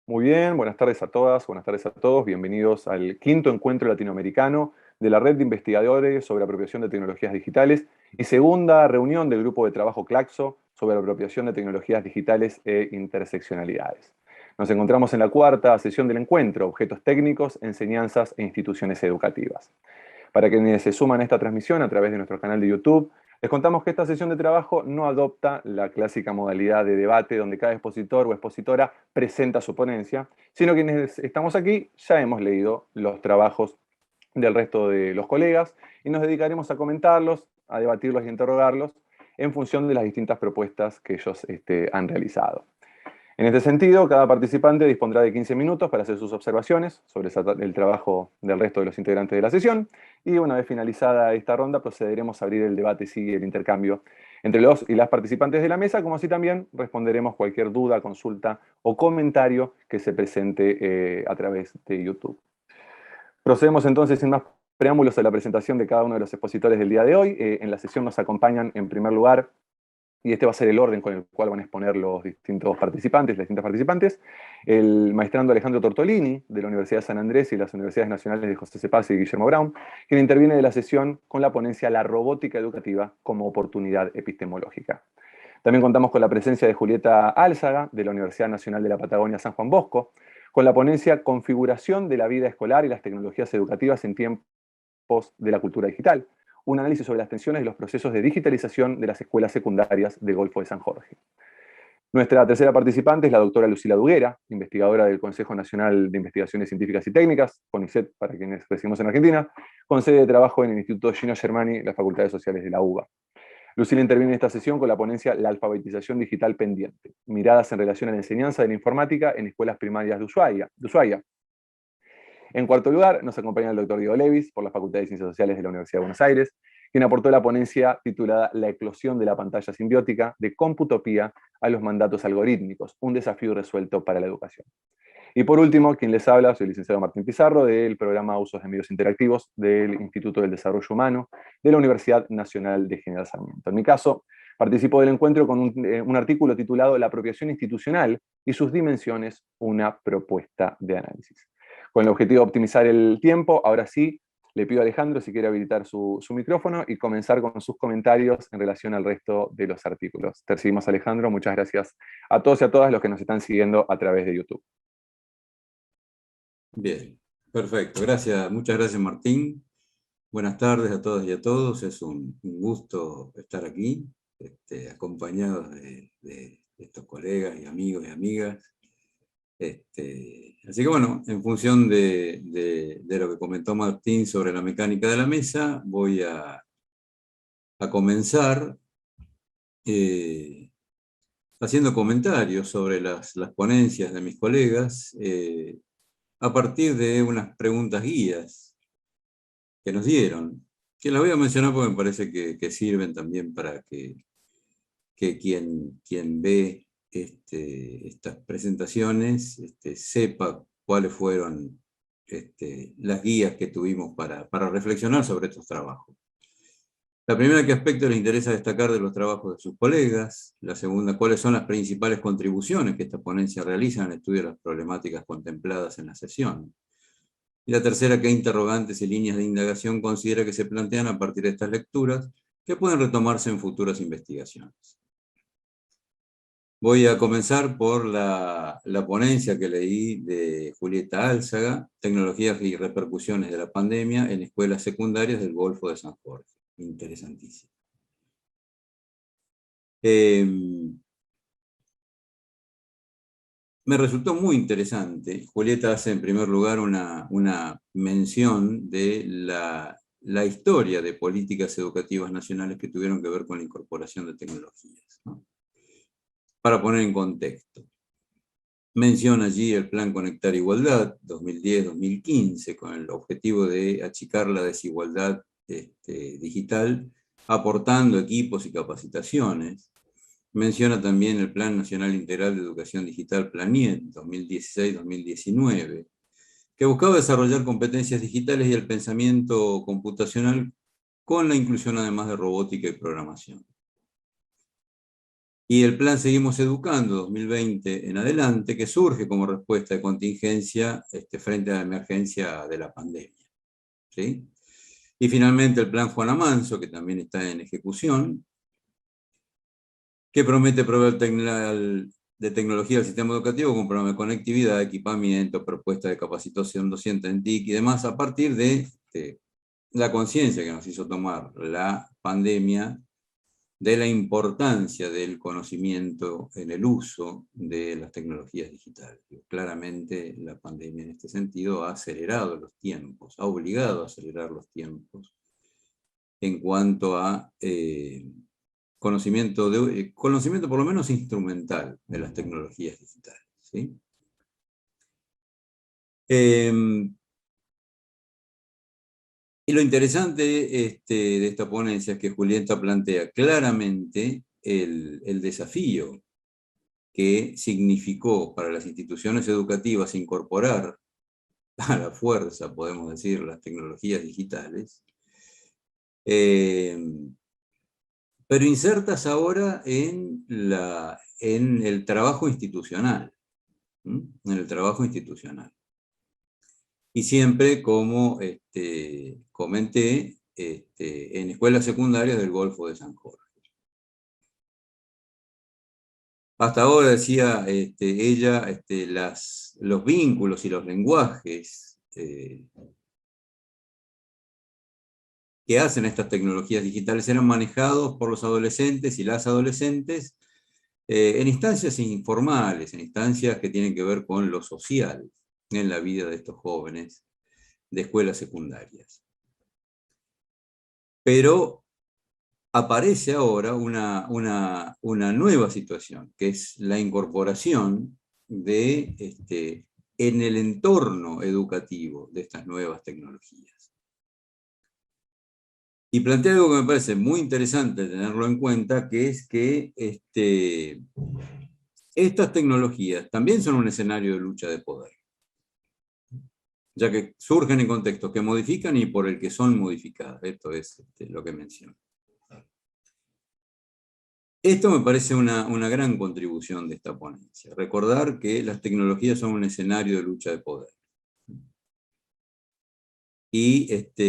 Muy bien, buenas tardes a todas, buenas tardes a todos. Bienvenidos al quinto encuentro latinoamericano de la Red de Investigadores sobre Apropiación de Tecnologías Digitales y segunda reunión del Grupo de Trabajo Claxo sobre Apropiación de Tecnologías Digitales e Interseccionalidades. Nos encontramos en la cuarta sesión del encuentro, Objetos Técnicos, Enseñanzas e Instituciones Educativas. Para quienes se suman a esta transmisión a través de nuestro canal de YouTube, les contamos que esta sesión de trabajo no adopta la clásica modalidad de debate donde cada expositor o expositora presenta su ponencia, sino que quienes estamos aquí ya hemos leído los trabajos del resto de los colegas y nos dedicaremos a comentarlos, a debatirlos y interrogarlos en función de las distintas propuestas que ellos han realizado. En este sentido, cada participante dispondrá de 15 minutos para hacer sus observaciones sobre el trabajo del resto de los integrantes de la sesión y una vez finalizada esta ronda procederemos a abrir el debate y el intercambio entre los y las participantes de la mesa, como así también responderemos cualquier duda, consulta o comentario que se presente a través de YouTube. Procedemos entonces sin más preámbulos a la presentación de cada uno de los expositores del día de hoy. En la sesión nos acompañan en primer lugar, y este va a ser el orden con el cual van a exponer los distintos participantes, las distintas participantes, el maestrando Alejandro Tortolini, de la Universidad de San Andrés y las Universidades Nacionales de José C. Paz y Guillermo Brown, quien interviene de la sesión con la ponencia La robótica educativa como oportunidad epistemológica. También contamos con la presencia de Julieta Álzaga, de la Universidad Nacional de la Patagonia San Juan Bosco, con la ponencia Configuración de la vida escolar y las tecnologías educativas en tiempos de la cultura digital, un análisis sobre las tensiones y los procesos de digitalización de las escuelas secundarias del Golfo de San Jorge. Nuestra tercera participante es la doctora Lucila Duguera, investigadora del Consejo Nacional de Investigaciones Científicas y Técnicas, CONICET para quienes residimos en Argentina, con sede de trabajo en el Instituto Gino Germani, las Facultades Sociales de la UBA. Lucila interviene en esta sesión con la ponencia La alfabetización digital pendiente, miradas en relación a la enseñanza de la informática en escuelas primarias de Ushuaia. En cuarto lugar, nos acompaña el doctor Diego Levis, por la Facultad de Ciencias Sociales de la Universidad de Buenos Aires, quien aportó la ponencia titulada La eclosión de la pantalla simbiótica, de computopía a los mandatos algorítmicos, un desafío resuelto para la educación. Y por último, quien les habla, soy el licenciado Martín Pizarro, del programa Usos de Medios Interactivos del Instituto del Desarrollo Humano de la Universidad Nacional de General Sarmiento. En mi caso, participo del encuentro con un artículo titulado La apropiación institucional y sus dimensiones, una propuesta de análisis. Con el objetivo de optimizar el tiempo, ahora sí, le pido a Alejandro si quiere habilitar su micrófono y comenzar con sus comentarios en relación al resto de los artículos. Te recibimos, Alejandro. Muchas gracias a todos y a todas los que nos están siguiendo a través de YouTube. Bien, perfecto. Gracias, muchas gracias, Martín. Buenas tardes a todas y a todos. Es un gusto estar aquí, acompañados de estos colegas y amigos y amigas. Así que bueno, en función de lo que comentó Martín sobre la mecánica de la mesa, voy a comenzar haciendo comentarios sobre las ponencias de mis colegas a partir de unas preguntas guías que nos dieron, que las voy a mencionar porque me parece que sirven también para que quien ve estas presentaciones sepa cuáles fueron las guías que tuvimos para reflexionar sobre estos trabajos. La primera, ¿qué aspectos les interesa destacar de los trabajos de sus colegas? La segunda, ¿cuáles son las principales contribuciones que esta ponencia realiza en el estudio de las problemáticas contempladas en la sesión? Y la tercera, ¿qué interrogantes y líneas de indagación considera que se plantean a partir de estas lecturas que pueden retomarse en futuras investigaciones? Voy a comenzar por la ponencia que leí de Julieta Álzaga, Tecnologías y repercusiones de la pandemia en escuelas secundarias del Golfo de San Jorge. Interesantísimo. Me resultó muy interesante. Julieta hace en primer lugar una mención de la historia de políticas educativas nacionales que tuvieron que ver con la incorporación de tecnologías, ¿no? Para poner en contexto, menciona allí el Plan Conectar Igualdad 2010-2015 con el objetivo de achicar la desigualdad digital, aportando equipos y capacitaciones. Menciona también el Plan Nacional Integral de Educación Digital PLANIET 2016-2019, que buscaba desarrollar competencias digitales y el pensamiento computacional con la inclusión además de robótica y programación. Y el plan Seguimos Educando 2020 en adelante, que surge como respuesta de contingencia frente a la emergencia de la pandemia. ¿Sí? Y finalmente el plan Juana Manso, que también está en ejecución, que promete proveer de tecnología al sistema educativo con programa de conectividad, equipamiento, propuesta de capacitación docente en TIC y demás, a partir de la conciencia que nos hizo tomar la pandemia de la importancia del conocimiento en el uso de las tecnologías digitales. Claramente la pandemia en este sentido ha acelerado los tiempos, ha obligado a acelerar los tiempos en cuanto a conocimiento por lo menos instrumental de las tecnologías digitales. ¿Sí? Y lo interesante de esta ponencia es que Julieta plantea claramente el desafío que significó para las instituciones educativas incorporar a la fuerza, podemos decir, las tecnologías digitales, pero insertas ahora en el trabajo institucional. En el trabajo institucional. Y siempre, como comenté, en escuelas secundarias del Golfo de San Jorge. Hasta ahora, decía ella, los vínculos y los lenguajes que hacen estas tecnologías digitales eran manejados por los adolescentes y las adolescentes en instancias informales, en instancias que tienen que ver con lo social en la vida de estos jóvenes de escuelas secundarias. Pero aparece ahora una nueva situación, que es la incorporación en el entorno educativo de estas nuevas tecnologías. Y plantea algo que me parece muy interesante tenerlo en cuenta, que es que estas tecnologías también son un escenario de lucha de poder, ya que surgen en contextos que modifican y por el que son modificadas. Esto es lo que menciono. Esto me parece una gran contribución de esta ponencia. Recordar que las tecnologías son un escenario de lucha de poder. Y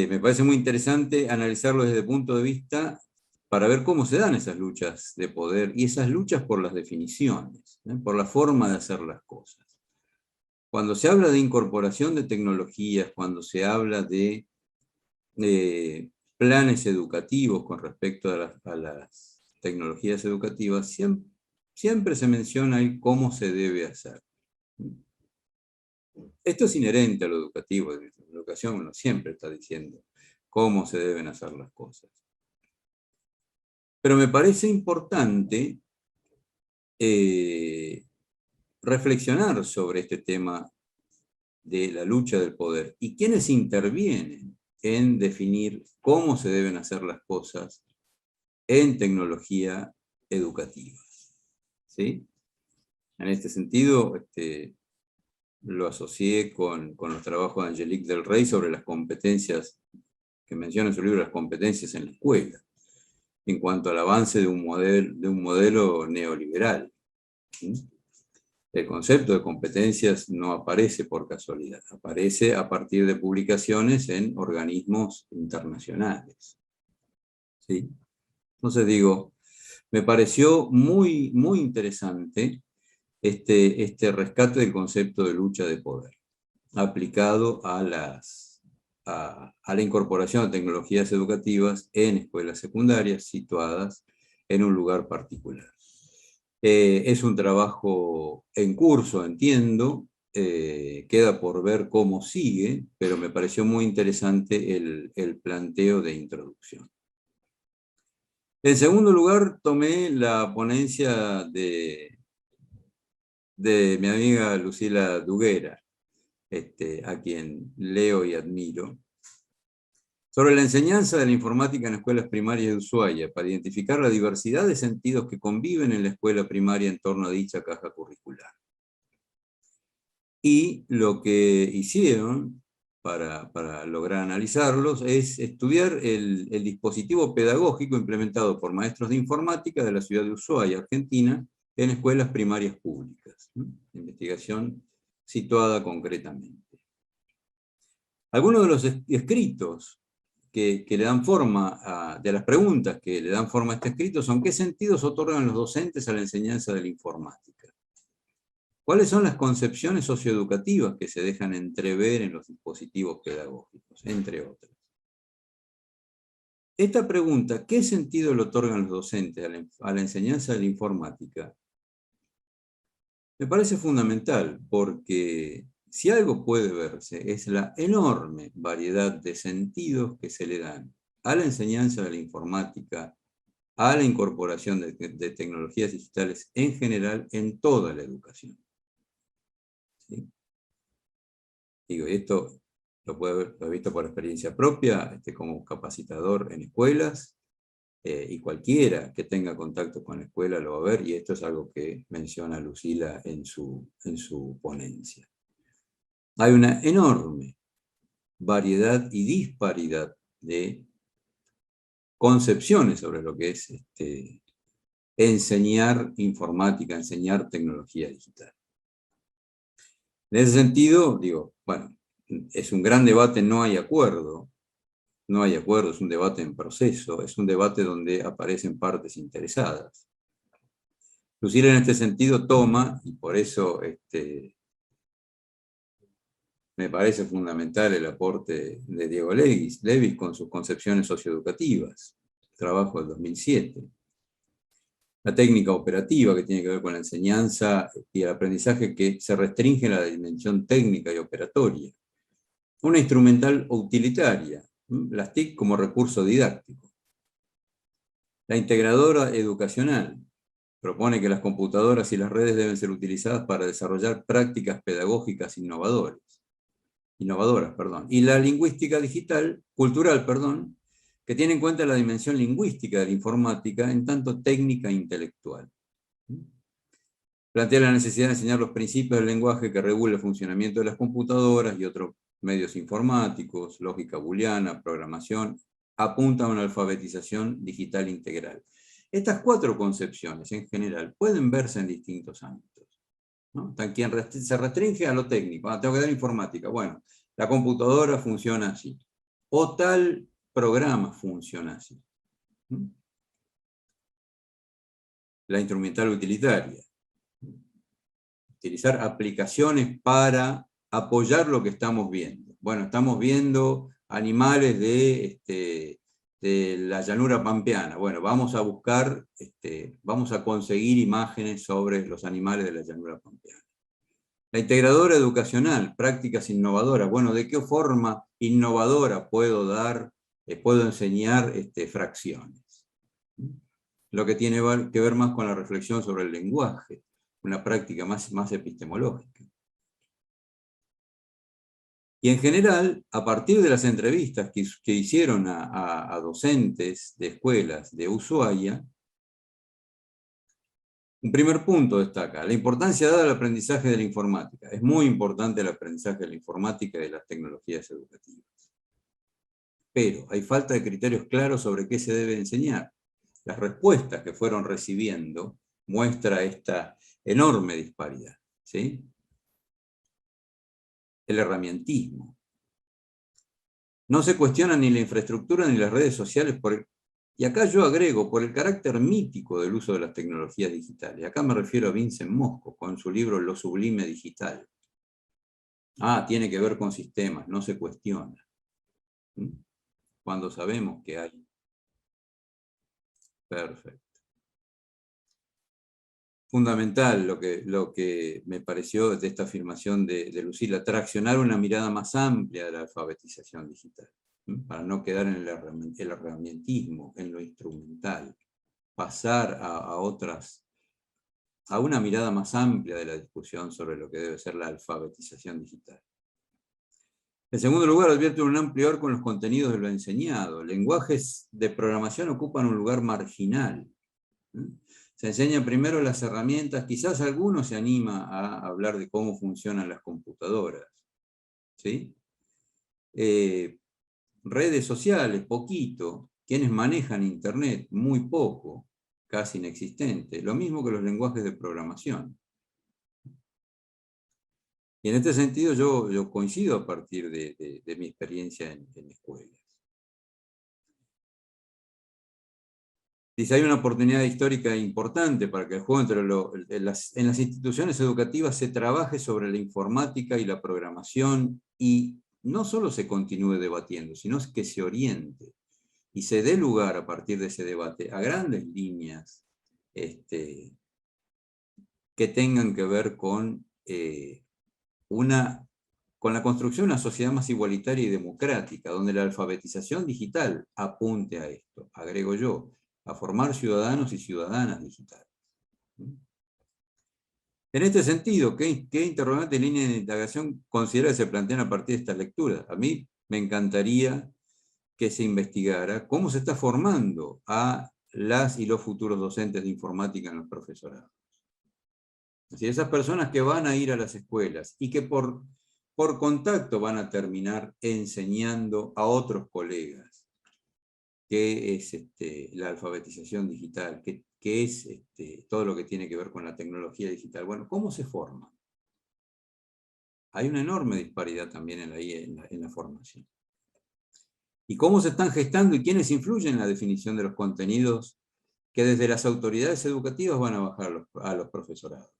me parece muy interesante analizarlo desde el punto de vista para ver cómo se dan esas luchas de poder y esas luchas por las definiciones, por la forma de hacer las cosas. Cuando se habla de incorporación de tecnologías, cuando se habla de planes educativos con respecto a las tecnologías educativas, siempre se menciona el cómo se debe hacer. Esto es inherente a lo educativo. En la educación uno siempre está diciendo cómo se deben hacer las cosas. Pero me parece importante reflexionar sobre este tema de la lucha del poder y quiénes intervienen en definir cómo se deben hacer las cosas en tecnología educativa. ¿Sí? En este sentido, lo asocié con los trabajos de Angelique del Rey sobre las competencias, que menciona en su libro, las competencias en la escuela, en cuanto al avance de un modelo neoliberal. ¿Sí? El concepto de competencias no aparece por casualidad, aparece a partir de publicaciones en organismos internacionales. ¿Sí? Entonces digo, me pareció muy, muy interesante este rescate del concepto de lucha de poder, aplicado a la incorporación de tecnologías educativas en escuelas secundarias situadas en un lugar particular. Es un trabajo en curso, entiendo, queda por ver cómo sigue, pero me pareció muy interesante el planteo de introducción. En segundo lugar, tomé la ponencia de mi amiga Lucila Duguera, a quien leo y admiro, sobre la enseñanza de la informática en escuelas primarias de Ushuaia, para identificar la diversidad de sentidos que conviven en la escuela primaria en torno a dicha caja curricular. Y lo que hicieron para lograr analizarlos, es estudiar el dispositivo pedagógico implementado por maestros de informática de la ciudad de Ushuaia, Argentina, en escuelas primarias públicas. Investigación situada concretamente. Algunos de los escritos que le dan forma, de las preguntas que le dan forma a este escrito son: ¿qué sentidos otorgan los docentes a la enseñanza de la informática? ¿Cuáles son las concepciones socioeducativas que se dejan entrever en los dispositivos pedagógicos? Entre otras. Esta pregunta, ¿qué sentido le otorgan los docentes a la enseñanza de la informática? Me parece fundamental, porque si algo puede verse es la enorme variedad de sentidos que se le dan a la enseñanza de la informática, a la incorporación de tecnologías digitales en general en toda la educación. ¿Sí? Digo, esto lo he visto por experiencia propia, como capacitador en escuelas, y cualquiera que tenga contacto con la escuela lo va a ver, y esto es algo que menciona Lucila en su ponencia. Hay una enorme variedad y disparidad de concepciones sobre lo que es enseñar informática, enseñar tecnología digital. En ese sentido, digo, bueno, es un gran debate, no hay acuerdo, es un debate en proceso, es un debate donde aparecen partes interesadas. Lucila en este sentido toma, y por eso me parece fundamental el aporte de Diego Levis con sus concepciones socioeducativas, trabajo del 2007. La técnica operativa, que tiene que ver con la enseñanza y el aprendizaje, que se restringe en la dimensión técnica y operatoria. Una instrumental o utilitaria, las TIC como recurso didáctico. La integradora educacional propone que las computadoras y las redes deben ser utilizadas para desarrollar prácticas pedagógicas innovadoras. Y la lingüística cultural, que tiene en cuenta la dimensión lingüística de la informática en tanto técnica e intelectual. Plantea la necesidad de enseñar los principios del lenguaje que regula el funcionamiento de las computadoras y otros medios informáticos, lógica booleana, programación, apunta a una alfabetización digital integral. Estas 4 concepciones, en general, pueden verse en distintos ámbitos, ¿no? Quien se restringe a lo técnico, tengo que dar informática, bueno, la computadora funciona así, o tal programa funciona así. La instrumental utilitaria, utilizar aplicaciones para apoyar lo que estamos viendo. Bueno, estamos viendo animales de la llanura pampeana. Bueno, vamos a buscar, vamos a conseguir imágenes sobre los animales de la llanura pampeana. La integradora educacional, prácticas innovadoras. Bueno, ¿de qué forma innovadora puedo enseñar fracciones? Lo que tiene que ver más con la reflexión sobre el lenguaje, una práctica más epistemológica. Y en general, a partir de las entrevistas que hicieron a docentes de escuelas de Ushuaia, un primer punto destaca: la importancia dada al aprendizaje de la informática. Es muy importante el aprendizaje de la informática y de las tecnologías educativas. Pero hay falta de criterios claros sobre qué se debe enseñar. Las respuestas que fueron recibiendo muestra esta enorme disparidad, ¿sí? El herramientismo. No se cuestiona ni la infraestructura ni las redes sociales, y acá yo agrego, por el carácter mítico del uso de las tecnologías digitales. Acá me refiero a Vincent Mosco, con su libro Lo sublime digital. Tiene que ver con sistemas, no se cuestiona. Cuando sabemos que hay. Perfecto. Fundamental lo que me pareció de esta afirmación de Lucila: traccionar una mirada más amplia de la alfabetización digital, para no quedar en el herramientismo, en lo instrumental, pasar a una mirada más amplia de la discusión sobre lo que debe ser la alfabetización digital. En segundo lugar, advierte un amplio arco en los contenidos de lo enseñado. Lenguajes de programación ocupan un lugar marginal. Se enseñan primero las herramientas, quizás alguno se anima a hablar de cómo funcionan las computadoras, ¿sí? Redes sociales, poquito. Quienes manejan Internet, muy poco, casi inexistente. Lo mismo que los lenguajes de programación. Y en este sentido yo coincido a partir de mi experiencia en escuelas. Dice, hay una oportunidad histórica importante para que el juego en las instituciones educativas se trabaje sobre la informática y la programación y no solo se continúe debatiendo, sino que se oriente y se dé lugar a partir de ese debate a grandes líneas que tengan que ver con la construcción de una sociedad más igualitaria y democrática, donde la alfabetización digital apunte a esto, agrego yo, a formar ciudadanos y ciudadanas digitales. En este sentido, ¿qué interrogante en línea de indagación considera que se plantean a partir de esta lectura? A mí me encantaría que se investigara cómo se está formando a las y los futuros docentes de informática en los profesorados. Es decir, esas personas que van a ir a las escuelas y que por contacto van a terminar enseñando a otros colegas qué es la alfabetización digital, qué es todo lo que tiene que ver con la tecnología digital. Bueno, ¿cómo se forman? Hay una enorme disparidad también en la formación. ¿Y cómo se están gestando y quiénes influyen en la definición de los contenidos que desde las autoridades educativas van a bajar a los profesorados?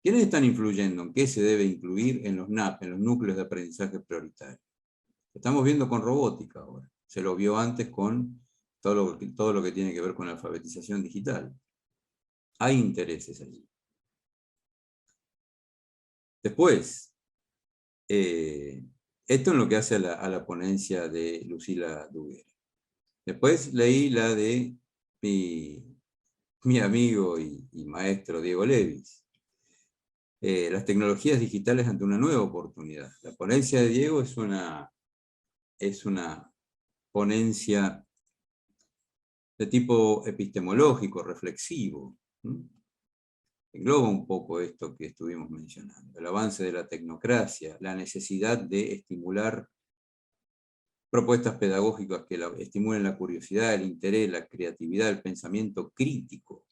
¿Quiénes están influyendo en qué se debe incluir en los NAP, en los núcleos de aprendizaje prioritario? Lo estamos viendo con robótica ahora. Se lo vio antes con todo lo que tiene que ver con la alfabetización digital. Hay intereses allí. Después, esto es lo que hace a la ponencia de Lucila Duguera. Después leí la de mi amigo y maestro Diego Levis. Las tecnologías digitales ante una nueva oportunidad. La ponencia de Diego es una ponencia de tipo epistemológico, reflexivo. Engloba un poco esto que estuvimos mencionando. El avance de la tecnocracia, la necesidad de estimular propuestas pedagógicas que estimulen la curiosidad, el interés, la creatividad, el pensamiento crítico,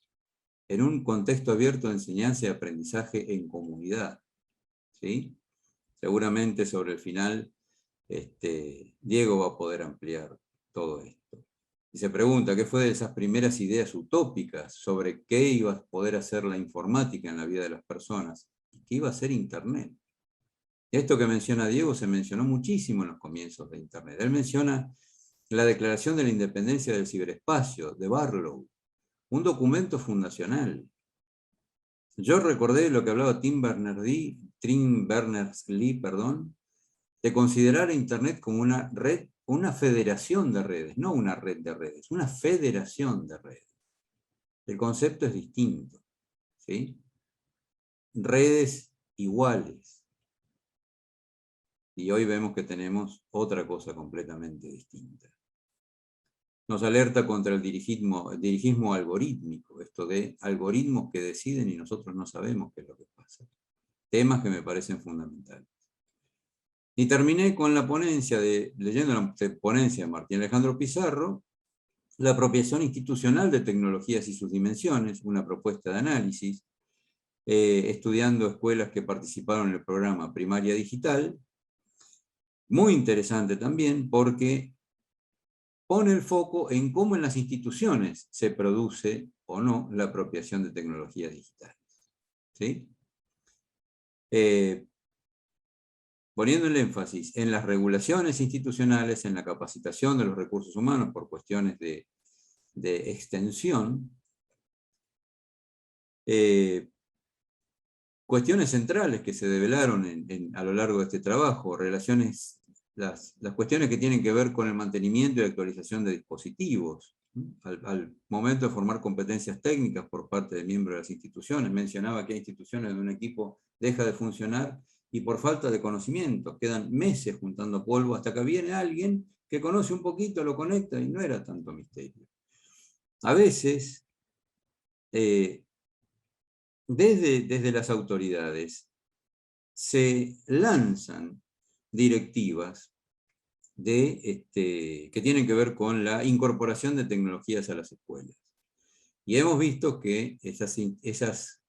en un contexto abierto de enseñanza y aprendizaje en comunidad. ¿Sí? Seguramente sobre el final Diego va a poder ampliar todo esto. Y se pregunta, ¿qué fue de esas primeras ideas utópicas sobre qué iba a poder hacer la informática en la vida de las personas? ¿Y qué iba a hacer Internet? Esto que menciona Diego se mencionó muchísimo en los comienzos de Internet. Él menciona la Declaración de la Independencia del Ciberespacio, de Barlow, un documento fundacional. Yo recordé lo que hablaba Tim Berners-Lee, de considerar a Internet como una red, una federación de redes, no una red de redes, una federación de redes. El concepto es distinto, ¿sí? Redes iguales. Y hoy vemos que tenemos otra cosa completamente distinta. Nos alerta contra el dirigismo algorítmico, esto de algoritmos que deciden y nosotros no sabemos qué es lo que pasa. Temas que me parecen fundamentales. Y terminé con la ponencia leyendo la ponencia de Martín Alejandro Pizarro, la apropiación institucional de tecnologías y sus dimensiones, una propuesta de análisis, estudiando escuelas que participaron en el programa Primaria Digital. Muy interesante también porque pone el foco en cómo en las instituciones se produce o no la apropiación de tecnologías digitales. ¿Sí? Poniendo el énfasis en las regulaciones institucionales, en la capacitación de los recursos humanos por cuestiones de extensión, cuestiones centrales que se develaron a lo largo de este trabajo, las cuestiones que tienen que ver con el mantenimiento y actualización de dispositivos, al momento de formar competencias técnicas por parte de miembros de las instituciones. Mencionaba que hay instituciones donde un equipo deja de funcionar y por falta de conocimiento quedan meses juntando polvo hasta que viene alguien que conoce un poquito, lo conecta y no era tanto misterio. A veces, desde las autoridades, se lanzan directivas que tienen que ver con la incorporación de tecnologías a las escuelas. Y hemos visto que esas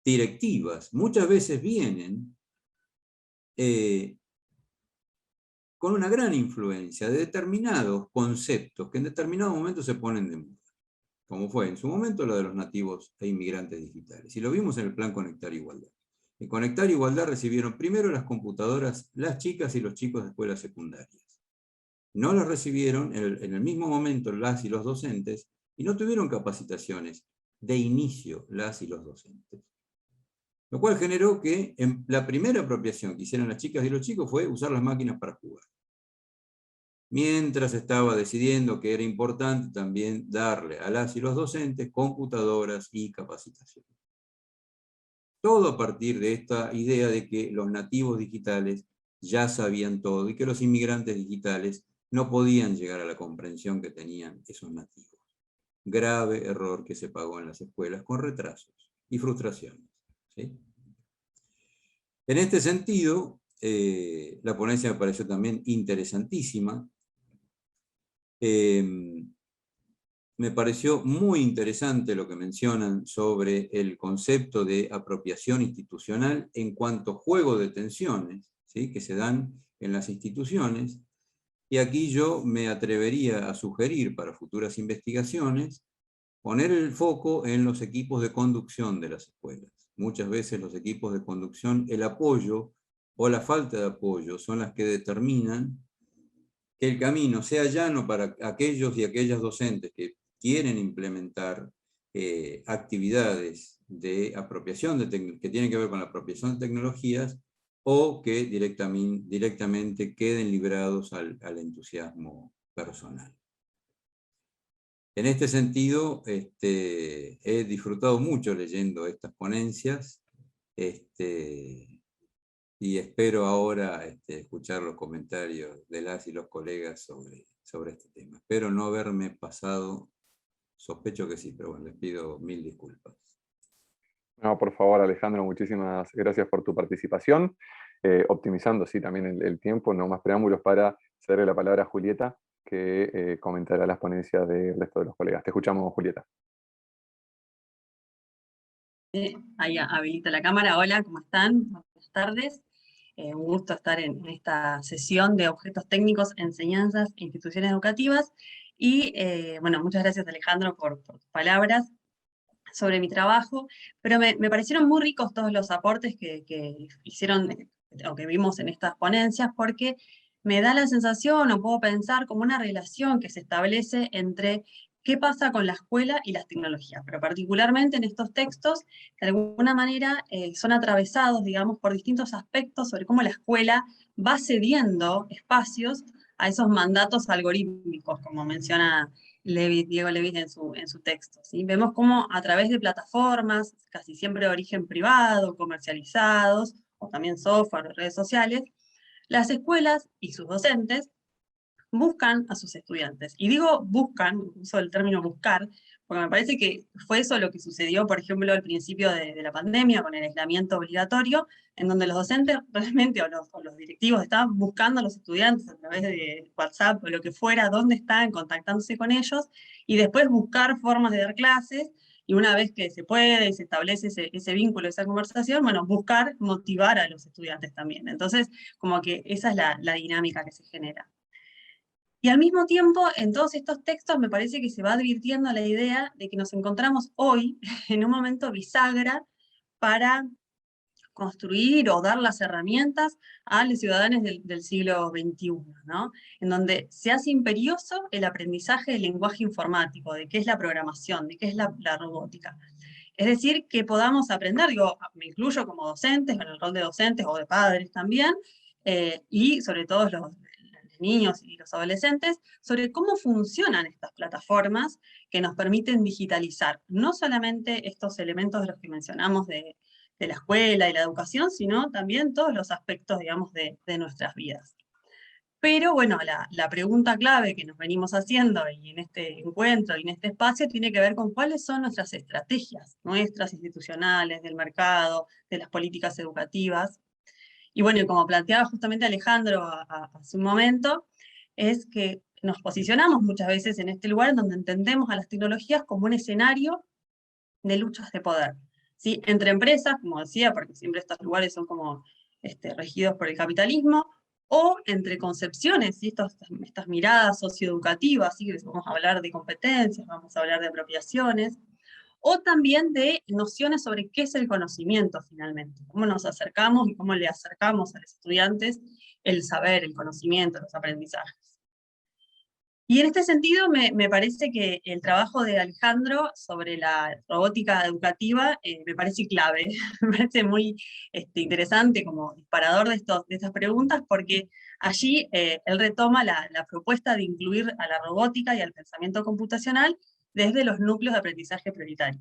directivas muchas veces vienen con una gran influencia de determinados conceptos que en determinados momentos se ponen de moda, como fue en su momento lo de los nativos e inmigrantes digitales. Y lo vimos en el Plan Conectar Igualdad. En Conectar Igualdad recibieron primero las computadoras las chicas y los chicos de escuelas secundarias. No las recibieron en el mismo momento las y los docentes, y no tuvieron capacitaciones de inicio las y los docentes. Lo cual generó que la primera apropiación que hicieron las chicas y los chicos fue usar las máquinas para jugar. Mientras estaba decidiendo que era importante también darle a las y los docentes computadoras y capacitación. Todo a partir de esta idea de que los nativos digitales ya sabían todo y que los inmigrantes digitales no podían llegar a la comprensión que tenían esos nativos. Grave error que se pagó en las escuelas con retrasos y frustraciones. ¿Sí? En este sentido, la ponencia me pareció también interesantísima. Me pareció muy interesante lo que mencionan sobre el concepto de apropiación institucional en cuanto a juego de tensiones, ¿sí?, que se dan en las instituciones. Y aquí yo me atrevería a sugerir para futuras investigaciones poner el foco en los equipos de conducción de las escuelas. Muchas veces los equipos de conducción, el apoyo o la falta de apoyo son las que determinan que el camino sea llano para aquellos y aquellas docentes que quieren implementar actividades de apropiación que tienen que ver con la apropiación de tecnologías, o que directamente queden librados al entusiasmo personal. En este sentido, he disfrutado mucho leyendo estas ponencias, y espero ahora escuchar los comentarios de las y los colegas sobre este tema. Espero no haberme pasado, sospecho que sí, pero bueno, les pido mil disculpas. No, por favor, Alejandro, muchísimas gracias por tu participación, optimizando sí también el tiempo, no más preámbulos, para cederle la palabra a Julieta, que comentará las ponencias del resto de los colegas. Te escuchamos, Julieta. Ahí habilita la cámara. Hola, ¿cómo están? Buenas tardes. Un gusto estar en esta sesión de objetos técnicos, enseñanzas e instituciones educativas. Y bueno, muchas gracias, Alejandro, por tus palabras sobre mi trabajo, pero me parecieron muy ricos todos los aportes que hicieron o que vimos en estas ponencias, porque me da la sensación, o puedo pensar, como una relación que se establece entre qué pasa con la escuela y las tecnologías, pero particularmente en estos textos, de alguna manera son atravesados, digamos, por distintos aspectos sobre cómo la escuela va cediendo espacios a esos mandatos algorítmicos, como menciona Diego Levis en su texto. ¿Sí? Vemos cómo a través de plataformas, casi siempre de origen privado, comercializados, o también software, redes sociales, las escuelas y sus docentes buscan a sus estudiantes. Y digo buscan, uso el término buscar, porque me parece que fue eso lo que sucedió, por ejemplo, al principio de la pandemia, con el aislamiento obligatorio, en donde los docentes realmente, o los directivos, estaban buscando a los estudiantes a través de WhatsApp o lo que fuera, dónde están, contactándose con ellos, y después buscar formas de dar clases, y una vez que se puede y se establece ese vínculo, esa conversación, bueno, buscar motivar a los estudiantes también. Entonces, como que esa es la dinámica que se genera. Y al mismo tiempo, en todos estos textos me parece que se va advirtiendo la idea de que nos encontramos hoy en un momento bisagra para construir o dar las herramientas a los ciudadanos del siglo XXI, ¿no? En donde se hace imperioso el aprendizaje del lenguaje informático, de qué es la programación, de qué es la robótica. Es decir, que podamos aprender, digo, me incluyo como docentes, en el rol de docentes o de padres también, y sobre todo los niños y los adolescentes, sobre cómo funcionan estas plataformas que nos permiten digitalizar no solamente estos elementos de los que mencionamos de la escuela y la educación, sino también todos los aspectos, digamos, de nuestras vidas. Pero bueno, la pregunta clave que nos venimos haciendo y en este encuentro y en este espacio tiene que ver con cuáles son nuestras estrategias, nuestras institucionales, del mercado, de las políticas educativas. Y bueno, y como planteaba justamente Alejandro hace un momento, es que nos posicionamos muchas veces en este lugar en donde entendemos a las tecnologías como un escenario de luchas de poder, ¿sí? Entre empresas, como decía, porque siempre estos lugares son como regidos por el capitalismo, o entre concepciones, ¿sí? Estas miradas socioeducativas, ¿sí? Vamos a hablar de competencias, vamos a hablar de apropiaciones, o también de nociones sobre qué es el conocimiento finalmente, cómo nos acercamos y cómo le acercamos a los estudiantes el saber, el conocimiento, los aprendizajes. Y en este sentido me parece que el trabajo de Alejandro sobre la robótica educativa me parece clave, me parece muy interesante como disparador de estas preguntas, porque allí él retoma la propuesta de incluir a la robótica y al pensamiento computacional desde los núcleos de aprendizaje prioritario.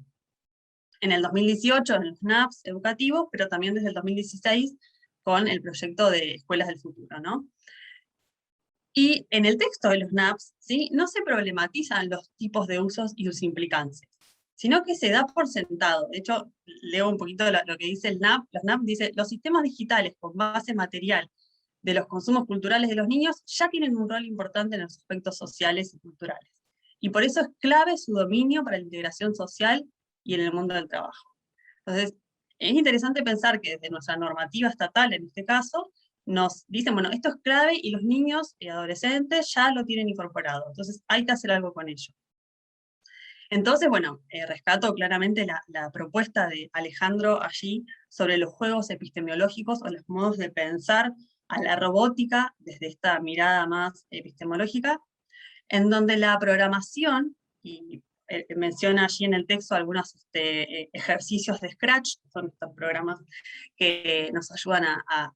En el 2018 en los NAPs educativos, pero también desde el 2016 con el proyecto de Escuelas del Futuro, ¿no? Y en el texto de los NAPs, ¿sí? No se problematizan los tipos de usos y sus implicancias, sino que se da por sentado. De hecho, leo un poquito lo que dice el NAP. Los NAP dice, los sistemas digitales con base material de los consumos culturales de los niños ya tienen un rol importante en los aspectos sociales y culturales. Y por eso es clave su dominio para la integración social y en el mundo del trabajo. Entonces, es interesante pensar que desde nuestra normativa estatal, en este caso, nos dicen, bueno, esto es clave y los niños y adolescentes ya lo tienen incorporado, entonces hay que hacer algo con ello. Entonces, bueno, rescato claramente la propuesta de Alejandro allí sobre los juegos epistemológicos o los modos de pensar a la robótica desde esta mirada más epistemológica, en donde la programación, y menciona allí en el texto algunos ejercicios de Scratch, que son estos programas que nos ayudan a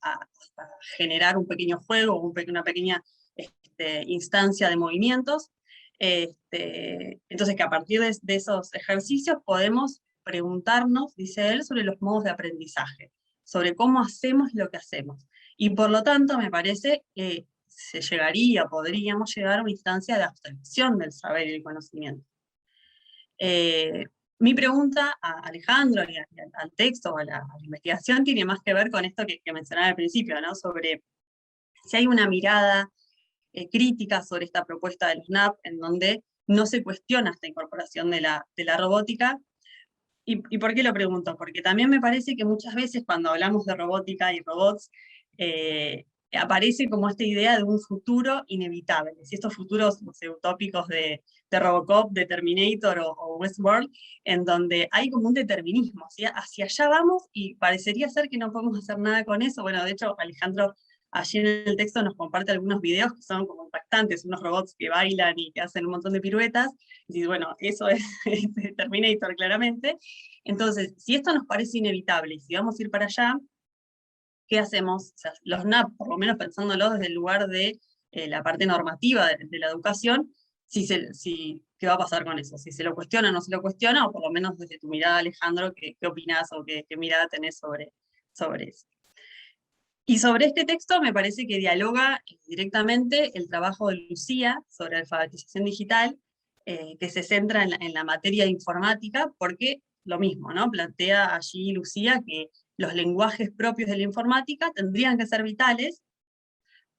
generar un pequeño juego, una pequeña instancia de movimientos. Entonces que a partir de esos ejercicios podemos preguntarnos, dice él, sobre los modos de aprendizaje, sobre cómo hacemos lo que hacemos. Y por lo tanto me parece que podríamos llegar a una instancia de abstracción del saber y el conocimiento. Mi pregunta a Alejandro y al texto, a la investigación, tiene más que ver con esto que mencionaba al principio, ¿no? Sobre si hay una mirada crítica sobre esta propuesta de los NAP, en donde no se cuestiona esta incorporación de la robótica. ¿Y por qué lo pregunto? Porque también me parece que muchas veces cuando hablamos de robótica y robots, aparece como esta idea de un futuro inevitable. Si estos futuros, no sé, utópicos de Robocop, de Terminator o Westworld, en donde hay como un determinismo, ¿sí? Hacia allá vamos y parecería ser que no podemos hacer nada con eso. Bueno, de hecho, Alejandro allí en el texto nos comparte algunos videos que son como impactantes, unos robots que bailan y que hacen un montón de piruetas, y bueno, eso es Terminator claramente. Entonces, si esto nos parece inevitable, y si vamos a ir para allá, ¿qué hacemos? O sea, los NAP, por lo menos pensándolo desde el lugar de la parte normativa de la educación, ¿qué va a pasar con eso? Si se lo cuestiona o no se lo cuestiona, o por lo menos desde tu mirada, Alejandro, ¿qué opinás o qué mirada tenés sobre eso? Y sobre este texto me parece que dialoga directamente el trabajo de Lucía sobre alfabetización digital, que se centra en la materia de informática, porque lo mismo, ¿no? Plantea allí Lucía que los lenguajes propios de la informática tendrían que ser vitales,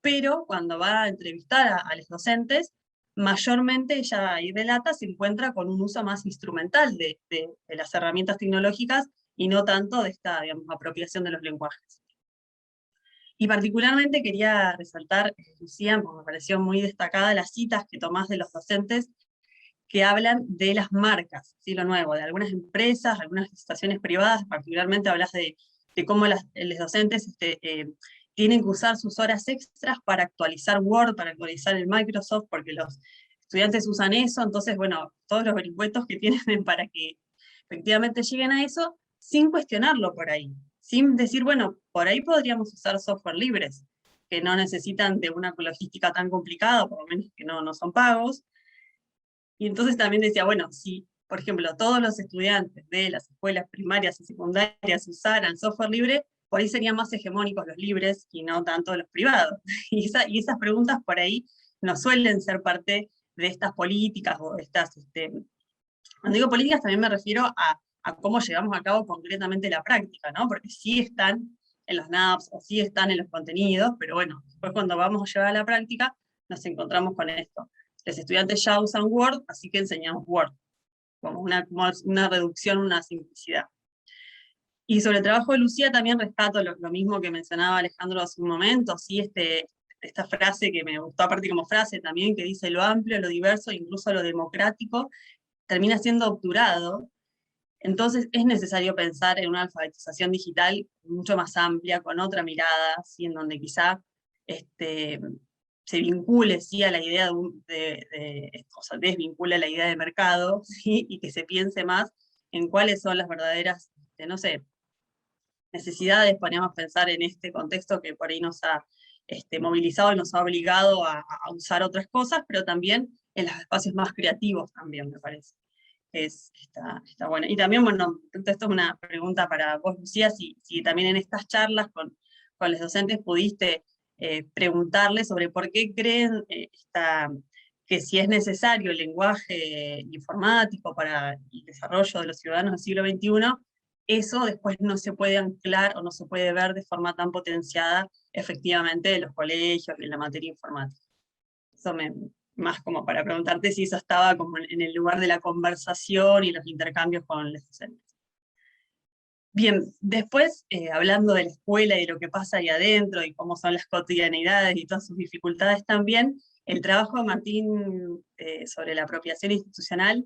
pero cuando va a entrevistar a los docentes, mayormente ella ahí relata, se encuentra con un uso más instrumental de las herramientas tecnológicas y no tanto de esta, digamos, apropiación de los lenguajes. Y particularmente quería resaltar, Lucía, porque me pareció muy destacada las citas que tomás de los docentes que hablan de las marcas, ¿sí? Lo nuevo, de algunas empresas, algunas licitaciones privadas, particularmente hablas de cómo los docentes tienen que usar sus horas extras para actualizar Word, para actualizar el Microsoft, porque los estudiantes usan eso, entonces, bueno, todos los vericuetos que tienen para que efectivamente lleguen a eso, sin cuestionarlo por ahí, sin decir, bueno, por ahí podríamos usar software libres, que no necesitan de una logística tan complicada, por lo menos que no son pagos. Y entonces también decía, bueno, si, por ejemplo, todos los estudiantes de las escuelas primarias y secundarias usaran software libre, por ahí serían más hegemónicos los libres y no tanto los privados. Y esas preguntas por ahí no suelen ser parte de estas políticas o de estas... Cuando digo políticas también me refiero a cómo llevamos a cabo concretamente la práctica, ¿no? Porque sí están en los NAPs, o sí están en los contenidos, pero bueno, después cuando vamos a llevar a la práctica, nos encontramos con esto. Los estudiantes ya usan Word, así que enseñamos Word, como una reducción, una simplicidad. Y sobre el trabajo de Lucía también rescato lo mismo que mencionaba Alejandro hace un momento, ¿sí? Esta frase que me gustó aparte como frase también, que dice lo amplio, lo diverso, incluso lo democrático, termina siendo obturado. Entonces es necesario pensar en una alfabetización digital mucho más amplia, con otra mirada, ¿sí? En donde quizá se vincule, ¿sí? A la idea o sea, desvincule la idea de mercado, ¿sí? Y que se piense más en cuáles son las verdaderas, no sé, necesidades, podríamos pensar en este contexto que por ahí nos ha movilizado y nos ha obligado a usar otras cosas, pero también en los espacios más creativos también, me parece. Está bueno. Y también, bueno, esto es una pregunta para vos, Lucía, si también en estas charlas con los docentes pudiste preguntarles sobre por qué creen que si es necesario el lenguaje informático para el desarrollo de los ciudadanos del siglo XXI, eso después no se puede anclar o no se puede ver de forma tan potenciada efectivamente en los colegios y en la materia informática. Eso más como para preguntarte si eso estaba como en el lugar de la conversación y los intercambios con los docentes. Bien, después, hablando de la escuela y de lo que pasa ahí adentro y cómo son las cotidianidades y todas sus dificultades también, el trabajo de Martín sobre la apropiación institucional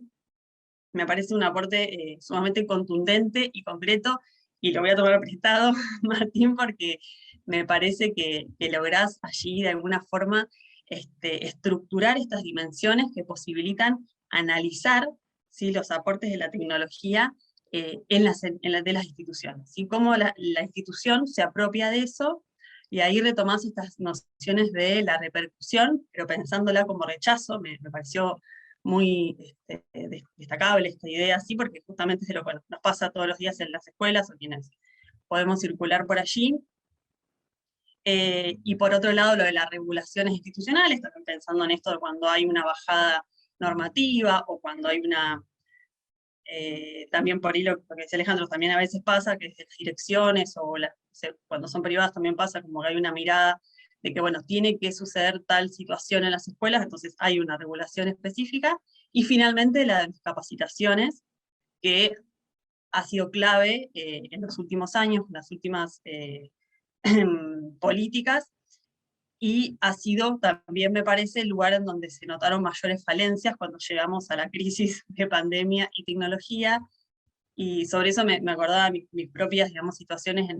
me parece un aporte sumamente contundente y concreto, y lo voy a tomar prestado, Martín, porque me parece que lográs allí de alguna forma estructurar estas dimensiones que posibilitan analizar, ¿sí? Los aportes de la tecnología de las instituciones, ¿sí? Cómo la institución se apropia de eso, y ahí retomás estas nociones de la repercusión, pero pensándola como rechazo. Me pareció muy destacable esta idea, sí, porque justamente es de lo que nos pasa todos los días en las escuelas, o quienes podemos circular por allí. Y por otro lado, lo de las regulaciones institucionales, también pensando en esto de cuando hay una bajada normativa, o cuando hay también por ahí lo que decía Alejandro, también a veces pasa que desde las direcciones, o cuando son privadas también pasa como que hay una mirada de que, bueno, tiene que suceder tal situación en las escuelas, entonces hay una regulación específica. Y finalmente la de las capacitaciones, que ha sido clave en los últimos años, en las últimas políticas, y ha sido también, me parece, el lugar en donde se notaron mayores falencias cuando llegamos a la crisis de pandemia y tecnología. Y sobre eso me acordaba mis propias, digamos, situaciones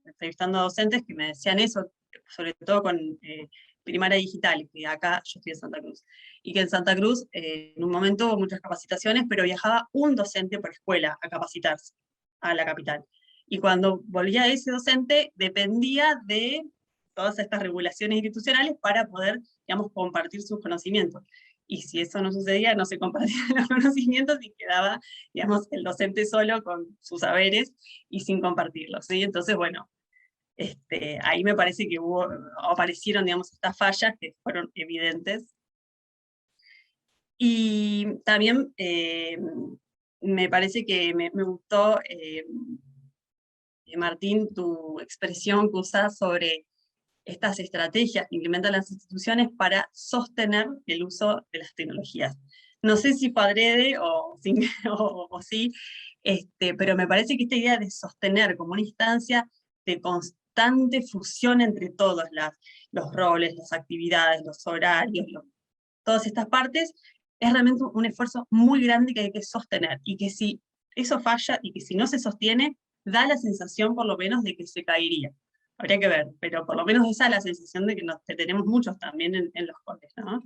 entrevistando a docentes que me decían eso, sobre todo con primaria digital, que acá yo estoy en Santa Cruz, y que en Santa Cruz en un momento hubo muchas capacitaciones, pero viajaba un docente por escuela a capacitarse a la capital. Y cuando volvía ese docente, dependía de todas estas regulaciones institucionales para poder, digamos, compartir sus conocimientos. Y si eso no sucedía, no se compartían los conocimientos y quedaba, digamos, el docente solo con sus saberes y sin compartirlos, ¿sí? Entonces, bueno, ahí me parece que aparecieron, digamos, estas fallas que fueron evidentes. Y también me parece que me gustó, Martín, tu expresión que usás sobre estas estrategias que implementan las instituciones para sostener el uso de las tecnologías. No sé si fue adrede o sí, pero me parece que esta idea de sostener como una instancia de constante fusión entre todos los roles, las actividades, los horarios, todas estas partes, es realmente un esfuerzo muy grande que hay que sostener, y que si eso falla, y que si no se sostiene, da la sensación por lo menos de que se caería. Habría que ver, pero por lo menos esa es la sensación de que tenemos muchos también en los coles, ¿no?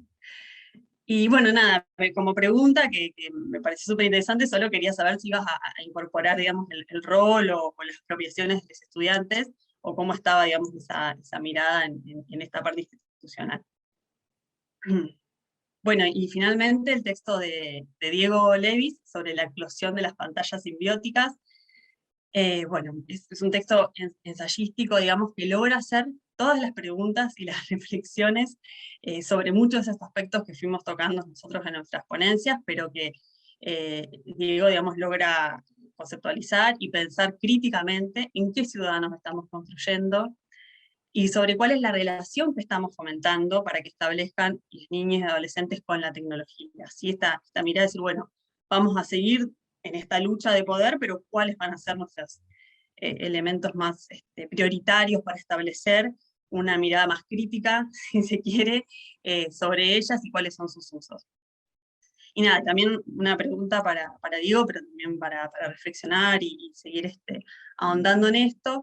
Y bueno, nada, como pregunta que me parece súper interesante, solo quería saber si ibas a incorporar, digamos, el rol o las apropiaciones de los estudiantes, o cómo estaba, digamos, esa mirada en esta parte institucional. Bueno, y finalmente el texto de Diego Levis sobre la eclosión de las pantallas simbióticas. Bueno, es un texto ensayístico, digamos, que logra hacer todas las preguntas y las reflexiones sobre muchos de estos aspectos que fuimos tocando nosotros en nuestras ponencias, pero que Diego, digamos, logra conceptualizar y pensar críticamente en qué ciudadanos estamos construyendo y sobre cuál es la relación que estamos fomentando para que establezcan las niñas y adolescentes con la tecnología. Así esta mirada de decir, bueno, vamos a seguir en esta lucha de poder, pero cuáles van a ser nuestros elementos más prioritarios para establecer una mirada más crítica, si se quiere, sobre ellas y cuáles son sus usos. Y nada, también una pregunta para Diego, pero también para reflexionar y seguir ahondando en esto,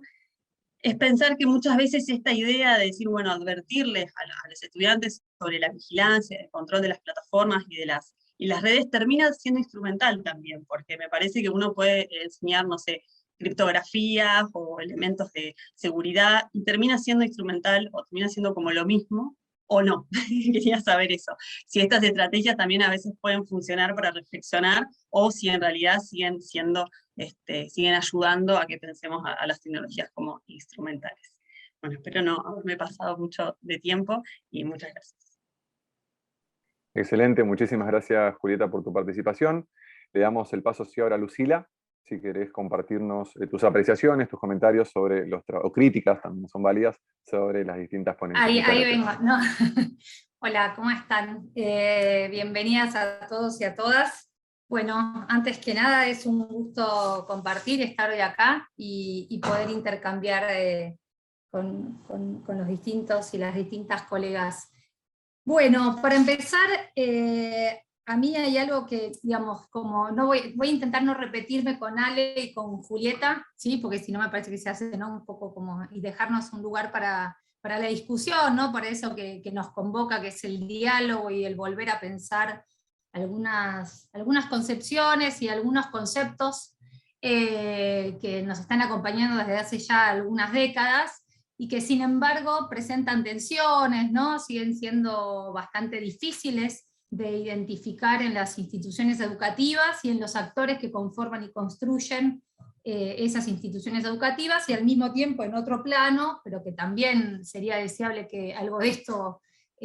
es pensar que muchas veces esta idea de decir, bueno, advertirles a los estudiantes sobre la vigilancia, el control de las plataformas y las redes termina siendo instrumental también, porque me parece que uno puede enseñar, no sé, criptografías o elementos de seguridad, y termina siendo instrumental o termina siendo como lo mismo, o no. Quería saber eso. Si estas estrategias también a veces pueden funcionar para reflexionar, o si en realidad siguen ayudando a que pensemos a las tecnologías como instrumentales. Bueno, espero no haberme pasado mucho de tiempo, y muchas gracias. Excelente, muchísimas gracias, Julieta, por tu participación. Le damos el paso ahora a Lucila, si querés compartirnos tus apreciaciones, tus comentarios sobre o críticas, también son válidas, sobre las distintas ponencias. Ahí vengo, ¿no? Hola, ¿cómo están? Bienvenidas a todos y a todas. Bueno, antes que nada es un gusto compartir, estar hoy acá y poder intercambiar con los distintos y las distintas colegas. Bueno, para empezar, a mí hay algo que, digamos, como no voy a intentar no repetirme con Ale y con Julieta, ¿sí? Porque si no me parece que se hace, ¿no? Un poco como, y dejarnos un lugar para la discusión, ¿no? Para eso que nos convoca, que es el diálogo y el volver a pensar algunas concepciones y algunos conceptos que nos están acompañando desde hace ya algunas décadas, y que sin embargo presentan tensiones, ¿no? Siguen siendo bastante difíciles de identificar en las instituciones educativas y en los actores que conforman y construyen esas instituciones educativas, y al mismo tiempo en otro plano, pero que también sería deseable que algo de esto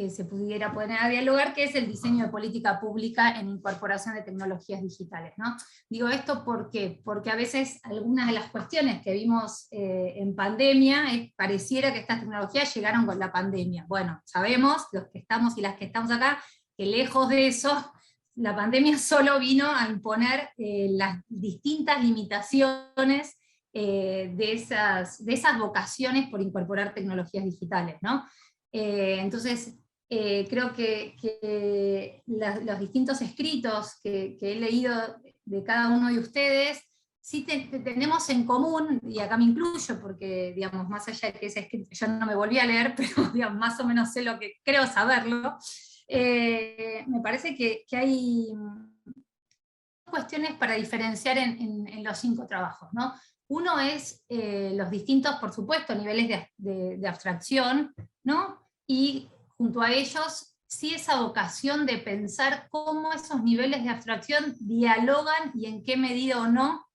se pudiera poner a dialogar, que es el diseño de política pública en incorporación de tecnologías digitales, ¿no? Digo esto porque a veces algunas de las cuestiones que vimos en pandemia, pareciera que estas tecnologías llegaron con la pandemia. Bueno, sabemos, los que estamos y las que estamos acá, que lejos de eso, la pandemia solo vino a imponer las distintas limitaciones de esas vocaciones por incorporar tecnologías digitales, ¿no? Entonces, creo que los distintos escritos que he leído de cada uno de ustedes, sí tenemos en común, y acá me incluyo, porque digamos, más allá de que ese escrito yo no me volví a leer, pero digamos, más o menos sé lo que creo saberlo, me parece que hay cuestiones para diferenciar en los 5 trabajos, ¿no? Uno es los distintos, por supuesto, niveles de abstracción, ¿no? Y junto a ellos, sí esa vocación de pensar cómo esos niveles de abstracción dialogan y en qué medida o no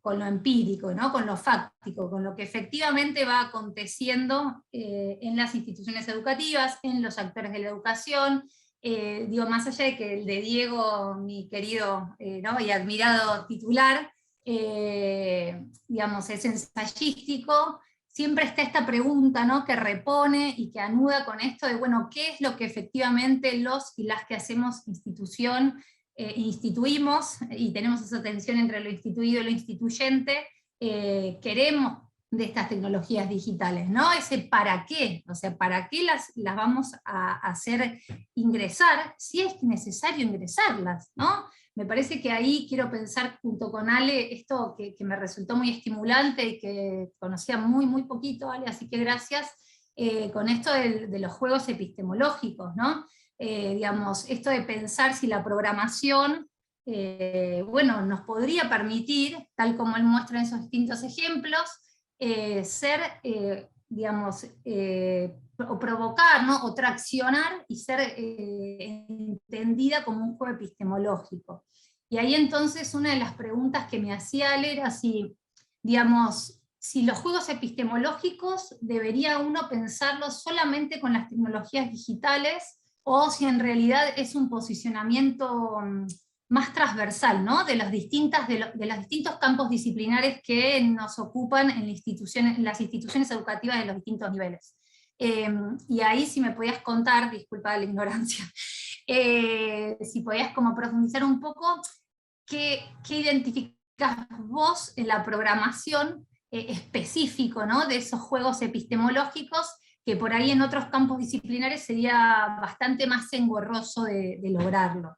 con lo empírico, ¿no? Con lo fáctico, con lo que efectivamente va aconteciendo en las instituciones educativas, en los actores de la educación. Digo, más allá de que el de Diego, mi querido ¿no? y admirado titular, digamos, es ensayístico, siempre está esta pregunta, ¿no? Que repone y que anuda con esto de, bueno, ¿qué es lo que efectivamente los y las que hacemos instituimos, y tenemos esa tensión entre lo instituido y lo instituyente, queremos de estas tecnologías digitales, ¿no? Ese para qué, o sea, ¿para qué las vamos a hacer ingresar si es necesario ingresarlas, ¿no? Me parece que ahí quiero pensar junto con Ale esto que me resultó muy estimulante y que conocía muy, muy poquito, Ale, así que gracias, con esto de los juegos epistemológicos, ¿no? Digamos, esto de pensar si la programación, bueno, nos podría permitir, tal como él muestra en esos distintos ejemplos, ser, digamos, o provocar, ¿no? O traccionar y ser entendida como un juego epistemológico. Y ahí entonces una de las preguntas que me hacía Ale era si, digamos, si los juegos epistemológicos debería uno pensarlos solamente con las tecnologías digitales, o si en realidad es un posicionamiento más transversal, ¿no? de los distintos campos disciplinares que nos ocupan en las instituciones educativas de los distintos niveles. Y ahí si me podías contar, disculpa la ignorancia, si podías como profundizar un poco, ¿qué identificás vos en la programación específico, ¿no? de esos juegos epistemológicos, que por ahí en otros campos disciplinares sería bastante más engorroso de lograrlo?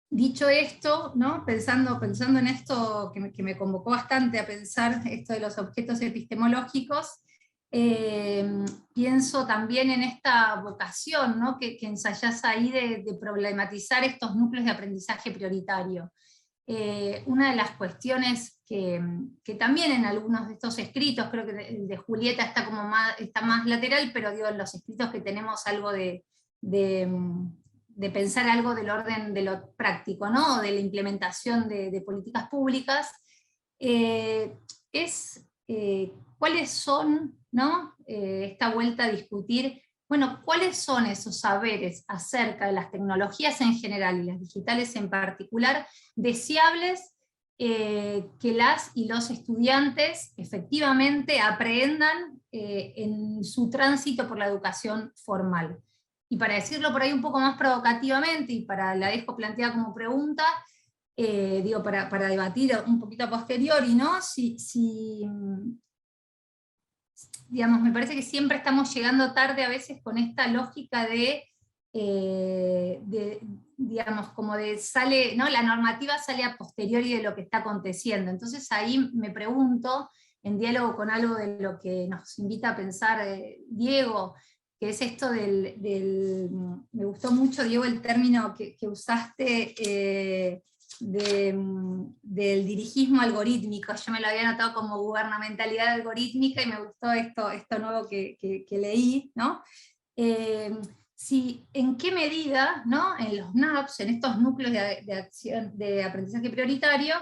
Dicho esto, ¿no? pensando en esto que me convocó bastante a pensar, esto de los objetos epistemológicos, pienso también en esta vocación, ¿no? que ensayás ahí de problematizar estos núcleos de aprendizaje prioritario. Una de las cuestiones que también en algunos de estos escritos, creo que el de Julieta está más lateral, pero digo, en los escritos que tenemos algo de pensar algo del orden de lo práctico, ¿no? de la implementación de políticas públicas, cuáles son, ¿no? Esta vuelta a discutir, bueno, cuáles son esos saberes acerca de las tecnologías en general y las digitales en particular, deseables que las y los estudiantes efectivamente aprehendan en su tránsito por la educación formal. Y para decirlo por ahí un poco más provocativamente, y la dejo planteada como pregunta, digo, para debatir un poquito a posteriori, ¿no? Digamos, me parece que siempre estamos llegando tarde a veces con esta lógica digamos, como sale, ¿no? La normativa sale a posteriori de lo que está aconteciendo. Entonces ahí me pregunto, en diálogo con algo de lo que nos invita a pensar Diego, que es esto me gustó mucho, Diego, el término que usaste del dirigismo algorítmico. Yo me lo había notado como gubernamentalidad algorítmica, y me gustó esto nuevo que leí, ¿no? En qué medida, ¿no? en los NAPs, en estos núcleos de aprendizaje prioritario,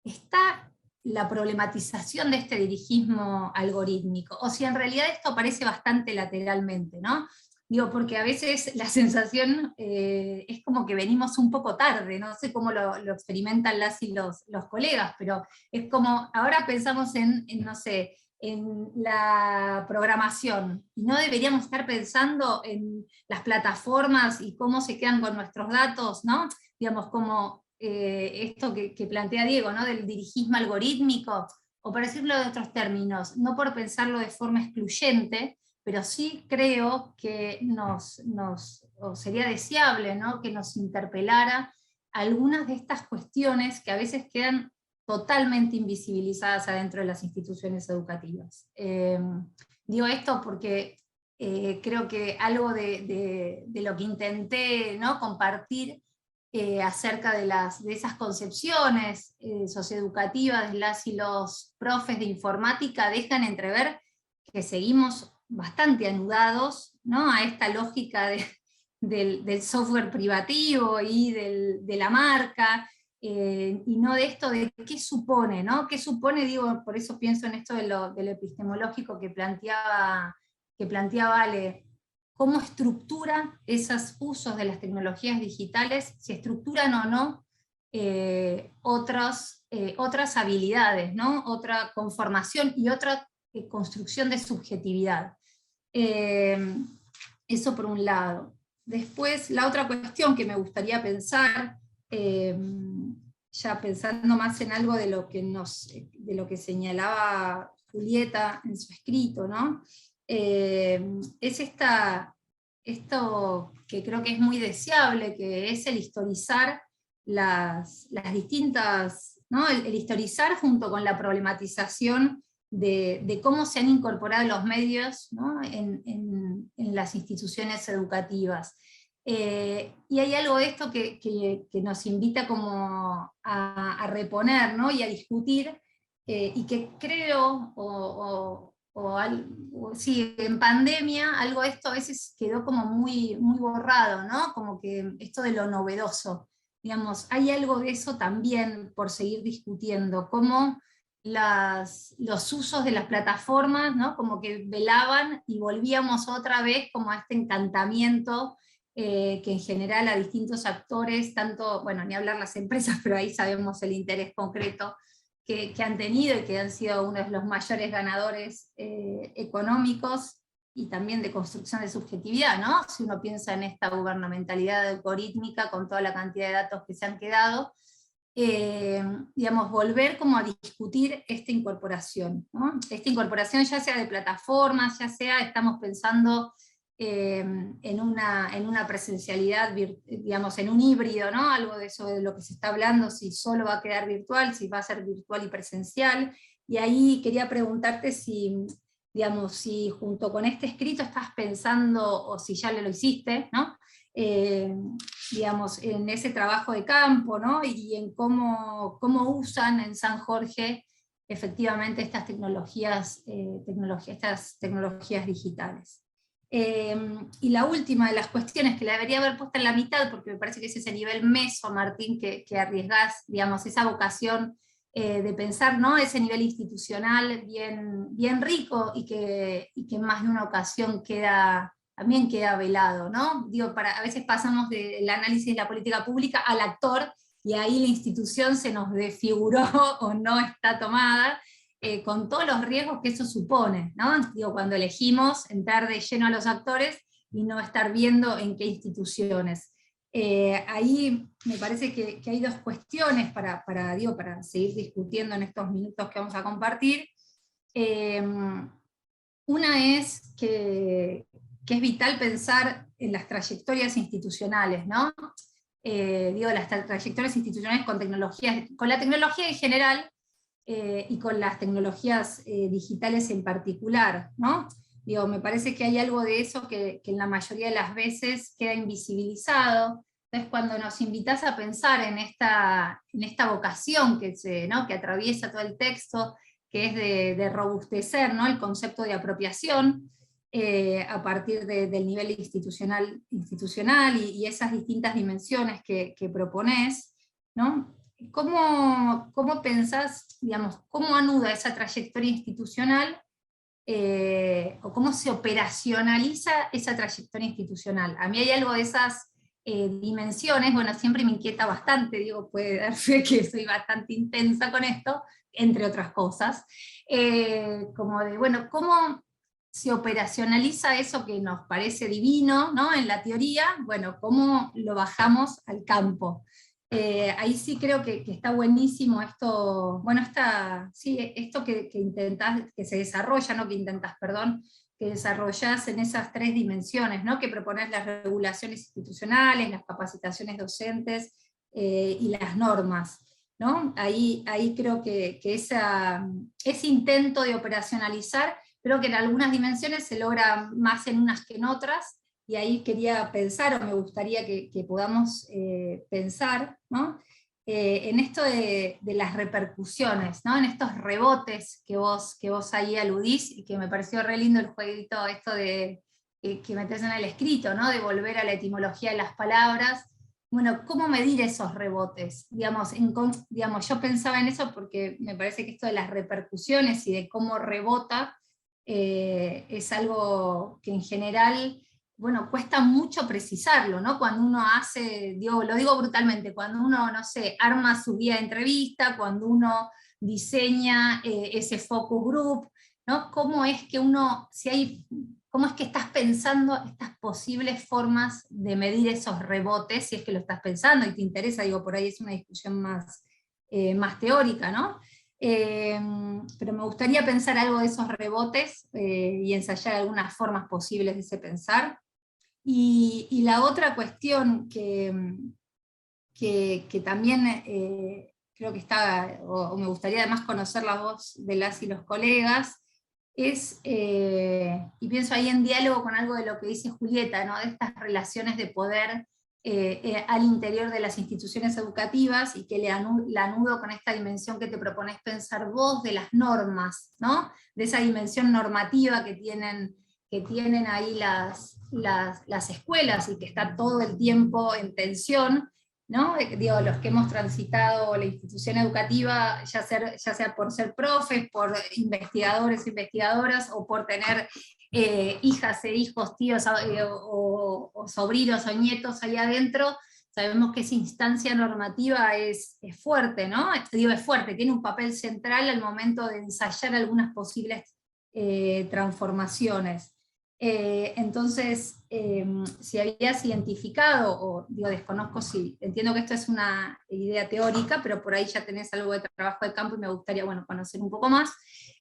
está la problematización de este dirigismo algorítmico, o si en realidad esto aparece bastante lateralmente, ¿no? Digo, porque a veces la sensación es como que venimos un poco tarde, no sé cómo lo experimentan las y los colegas, pero es como, ahora pensamos no sé, en la programación, y no deberíamos estar pensando en las plataformas y cómo se quedan con nuestros datos, ¿no? Digamos, como esto que plantea Diego, ¿no? Del dirigismo algorítmico, o para decirlo de otros términos, no por pensarlo de forma excluyente, pero sí creo que o sería deseable, ¿no? que nos interpelara algunas de estas cuestiones que a veces quedan totalmente invisibilizadas adentro de las instituciones educativas. Digo esto porque creo que algo de lo que intenté, ¿no? compartir acerca de esas concepciones socioeducativas de las y los profes de informática dejan entrever que seguimos bastante anudados, ¿no? a esta lógica del software privativo y de la marca, y no de esto de qué supone, ¿no? ¿Qué supone? Digo, por eso pienso en esto de lo epistemológico que planteaba Ale, cómo estructura esos usos de las tecnologías digitales, si estructuran o no otras habilidades, ¿no? Otra conformación y otra construcción de subjetividad. Eso por un lado. Después, la otra cuestión que me gustaría pensar, ya pensando más en algo de lo que señalaba Julieta en su escrito, ¿no? Es esto que creo que es muy deseable, que es el historizar las distintas, ¿no? el historizar junto con la problematización de cómo se han incorporado los medios, ¿no? en las instituciones educativas. Y hay algo de esto que nos invita como a reponer, ¿no? y a discutir, y que creo, sí, en pandemia, algo de esto a veces quedó como muy, muy borrado, ¿no? Como que esto de lo novedoso, digamos, hay algo de eso también por seguir discutiendo, cómo los usos de las plataformas, ¿no? como que velaban y volvíamos otra vez como a este encantamiento que en general a distintos actores, tanto, bueno, ni hablar las empresas, pero ahí sabemos el interés concreto que han tenido y que han sido uno de los mayores ganadores económicos, y también de construcción de subjetividad, ¿no? Si uno piensa en esta gubernamentalidad algorítmica con toda la cantidad de datos que se han quedado, digamos, volver como a discutir esta incorporación, ¿no? Esta incorporación ya sea de plataformas, ya sea, estamos pensando en una presencialidad, digamos, en un híbrido, ¿no? Algo de eso de lo que se está hablando, si solo va a quedar virtual, si va a ser virtual y presencial, y ahí quería preguntarte si, digamos, si junto con este escrito estás pensando, o si ya lo hiciste, ¿no? Digamos, en ese trabajo de campo, ¿no? Y en cómo usan en San Jorge efectivamente estas tecnologías digitales. Y la última de las cuestiones que la debería haber puesto en la mitad, porque me parece que es ese nivel meso, Martín, que arriesgás, digamos, esa vocación de pensar, ¿no? Ese nivel institucional bien rico, y que en más de una ocasión también queda velado, ¿no? Digo, a veces pasamos del análisis de la política pública al actor, y ahí la institución se nos desfiguró o no está tomada, con todos los riesgos que eso supone, ¿no? Digo, cuando elegimos entrar de lleno a los actores y no estar viendo en qué instituciones. Ahí me parece que hay dos cuestiones para seguir discutiendo en estos minutos que vamos a compartir. Una es que es vital pensar en las trayectorias institucionales, ¿no? Las trayectorias institucionales con la tecnología en general, y con las tecnologías digitales en particular, ¿no? Digo, me parece que hay algo de eso que en la mayoría de las veces queda invisibilizado. Entonces, cuando nos invitás a pensar en esta vocación ¿no? que atraviesa todo el texto, que es de robustecer, ¿no? el concepto de apropiación, a partir del nivel institucional y esas distintas dimensiones que proponés, ¿no? ¿Cómo pensás, digamos, cómo anuda esa trayectoria institucional, o cómo se operacionaliza esa trayectoria institucional? A mí hay algo de esas dimensiones, bueno, siempre me inquieta bastante, digo, puede dar fe que soy bastante intensa con esto, entre otras cosas, como de, bueno, ¿cómo se operacionaliza eso que nos parece divino, ¿no? En la teoría? Bueno, ¿cómo lo bajamos al campo? Ahí sí creo que está buenísimo esto, bueno, esto que intentás, que se desarrolla, no que intentás, perdón, que desarrollás en esas tres dimensiones, ¿no? Que proponés las regulaciones institucionales, las capacitaciones docentes, y las normas, ¿no? Ahí creo que ese intento de operacionalizar, creo que en algunas dimensiones se logra más en unas que en otras, y ahí quería pensar, o me gustaría que podamos pensar, ¿no? En esto de las repercusiones, ¿no? En estos rebotes que vos ahí aludís, y que me pareció re lindo el jueguito esto de que metés en el escrito, ¿no? De volver a la etimología de las palabras. Bueno, ¿cómo medir esos rebotes? Digamos, yo pensaba en eso porque me parece que esto de las repercusiones y de cómo rebota es algo que en general, bueno, cuesta mucho precisarlo, ¿no? Cuando uno hace, lo digo brutalmente, cuando uno, no sé, arma su guía de entrevista, cuando uno diseña ese focus group, ¿no? ¿Cómo es que cómo es que estás pensando estas posibles formas de medir esos rebotes, si es que lo estás pensando y te interesa? Digo, por ahí es una discusión más teórica, ¿no? Pero me gustaría pensar algo de esos rebotes y ensayar algunas formas posibles de ese pensar. Y la otra cuestión que también creo que está, o me gustaría además conocer la voz de las y los colegas, es, y pienso ahí en diálogo con algo de lo que dice Julieta, ¿no? De estas relaciones de poder al interior de las instituciones educativas, y que la anudo con esta dimensión que te propones pensar vos de las normas, ¿no? De esa dimensión normativa que tienen ahí las escuelas, y que está todo el tiempo en tensión, ¿no? Digo, los que hemos transitado la institución educativa, ya sea por ser profes, por investigadores, investigadoras, o por tener hijas e hijos, tíos o sobrinos o nietos ahí adentro, sabemos que esa instancia normativa es fuerte, ¿no? Digo, es fuerte, tiene un papel central al momento de ensayar algunas posibles transformaciones. Entonces, si habías identificado, o digo, desconozco si, entiendo que esto es una idea teórica, pero por ahí ya tenés algo de trabajo de campo y me gustaría, bueno, conocer un poco más,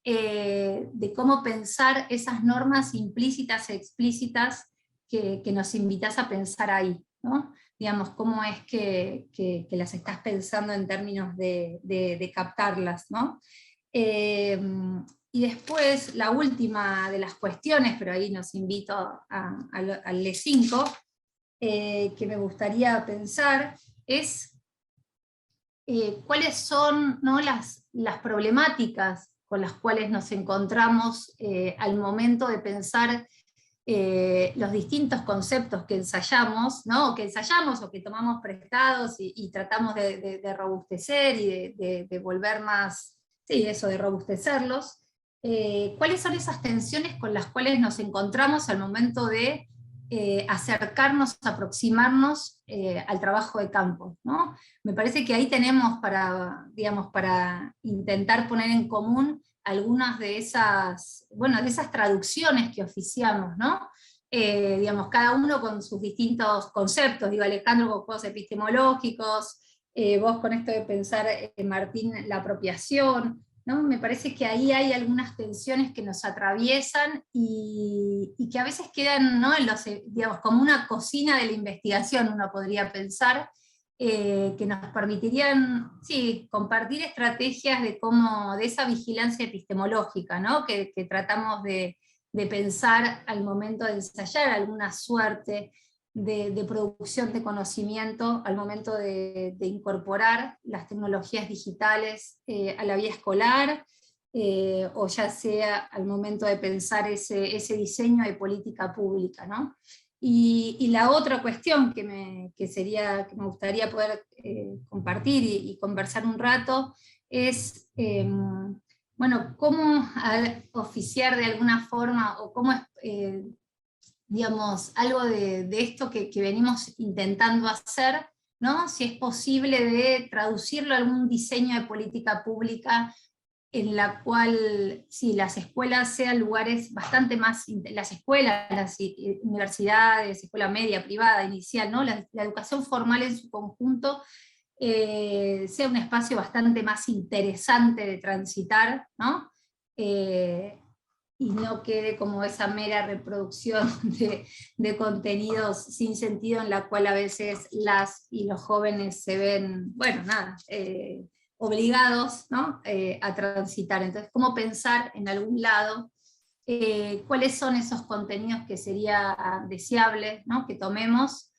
de cómo pensar esas normas implícitas e explícitas que nos invitas a pensar ahí, ¿no? Digamos, cómo es que las estás pensando en términos de captarlas, ¿no? Y después, la última de las cuestiones, pero ahí nos invito al LE5, que me gustaría pensar, es cuáles son, ¿no?, las problemáticas con las cuales nos encontramos al momento de pensar los distintos conceptos que ensayamos, ¿no? O que tomamos prestados y tratamos de robustecer y de volver más, sí, eso, de robustecerlos. ¿Cuáles son esas tensiones con las cuales nos encontramos al momento de acercarnos, aproximarnos al trabajo de campo, ¿no? Me parece que ahí tenemos digamos, para intentar poner en común algunas de esas, bueno, de esas traducciones que oficiamos, ¿no? Digamos, cada uno con sus distintos conceptos, digo, Alejandro con juegos epistemológicos, vos con esto de pensar, Martín, la apropiación, ¿no? Me parece que ahí hay algunas tensiones que nos atraviesan y que a veces quedan, ¿no?, digamos, como una cocina de la investigación, uno podría pensar, que nos permitirían, sí, compartir estrategias de esa vigilancia epistemológica, ¿no?, que tratamos de pensar al momento de ensayar alguna suerte de producción de conocimiento, al momento de incorporar las tecnologías digitales a la vía escolar, o ya sea al momento de pensar ese diseño de política pública, ¿no? Y la otra cuestión que me gustaría poder compartir y conversar un rato es, bueno, cómo oficiar de alguna forma, o cómo, digamos, algo de esto que venimos intentando hacer, ¿no? Si es posible de traducirlo a algún diseño de política pública en la cual, sí, las escuelas sean lugares bastante más, las escuelas, las universidades, escuela media, privada, inicial, ¿no? La educación formal en su conjunto sea un espacio bastante más interesante de transitar, ¿no? Y no quede como esa mera reproducción de contenidos sin sentido, en la cual a veces las y los jóvenes se ven, bueno, nada, obligados, ¿no?, a transitar. Entonces, ¿cómo pensar en algún lado cuáles son esos contenidos que sería deseable, ¿no?, que tomemos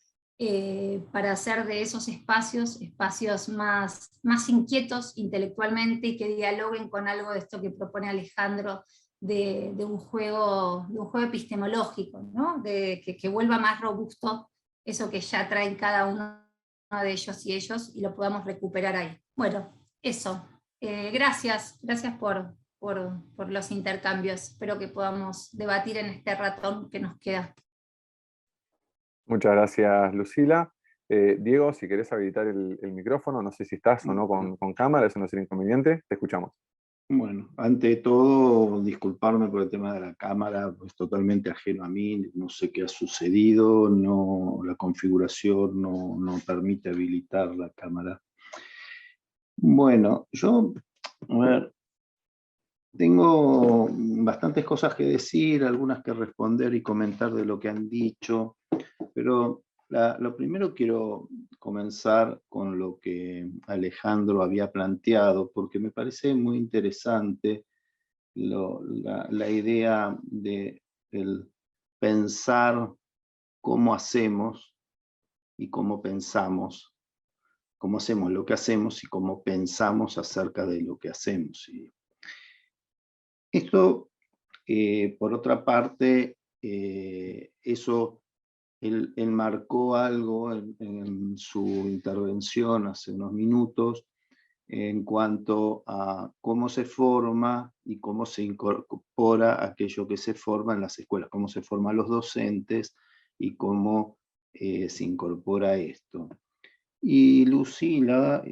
para hacer de esos espacios más inquietos intelectualmente, y que dialoguen con algo de esto que propone Alejandro, de un juego epistemológico, ¿no?, que vuelva más robusto eso que ya traen cada uno de ellos y lo podamos recuperar ahí. Bueno, eso. Gracias por los intercambios. Espero que podamos debatir en este ratón que nos queda. Muchas gracias, Lucila. Diego, si querés habilitar el micrófono, no sé si estás o no con cámara, eso no sería inconveniente, te escuchamos. Bueno, ante todo, disculparme por el tema de la cámara, es totalmente ajeno a mí, no sé qué ha sucedido, la configuración no permite habilitar la cámara. Bueno, yo, a ver, tengo bastantes cosas que decir, algunas que responder y comentar de lo que han dicho, pero lo primero quiero comenzar con lo que Alejandro había planteado, porque me parece muy interesante la idea de el pensar cómo hacemos y cómo pensamos, cómo hacemos lo que hacemos y cómo pensamos acerca de lo que hacemos. Y esto, por otra parte, eso, él marcó algo en su intervención hace unos minutos, en cuanto a cómo se forma y cómo se incorpora aquello que se forma en las escuelas, cómo se forman los docentes y cómo se incorpora esto. Y Lucila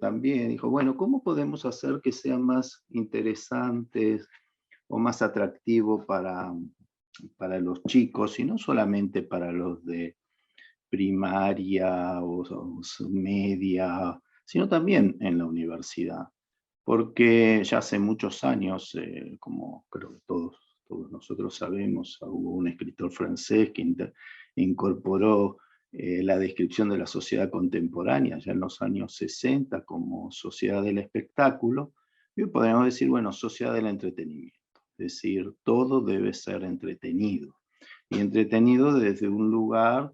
también dijo, bueno, ¿cómo podemos hacer que sean más interesantes o más atractivos para los chicos, y no solamente para los de primaria o media, sino también en la universidad? Porque ya hace muchos años, como creo que todos nosotros sabemos, hubo un escritor francés que incorporó la descripción de la sociedad contemporánea ya en los años 60 como sociedad del espectáculo, y hoy podríamos decir, bueno, sociedad del entretenimiento. Es decir, todo debe ser entretenido. Y entretenido desde un lugar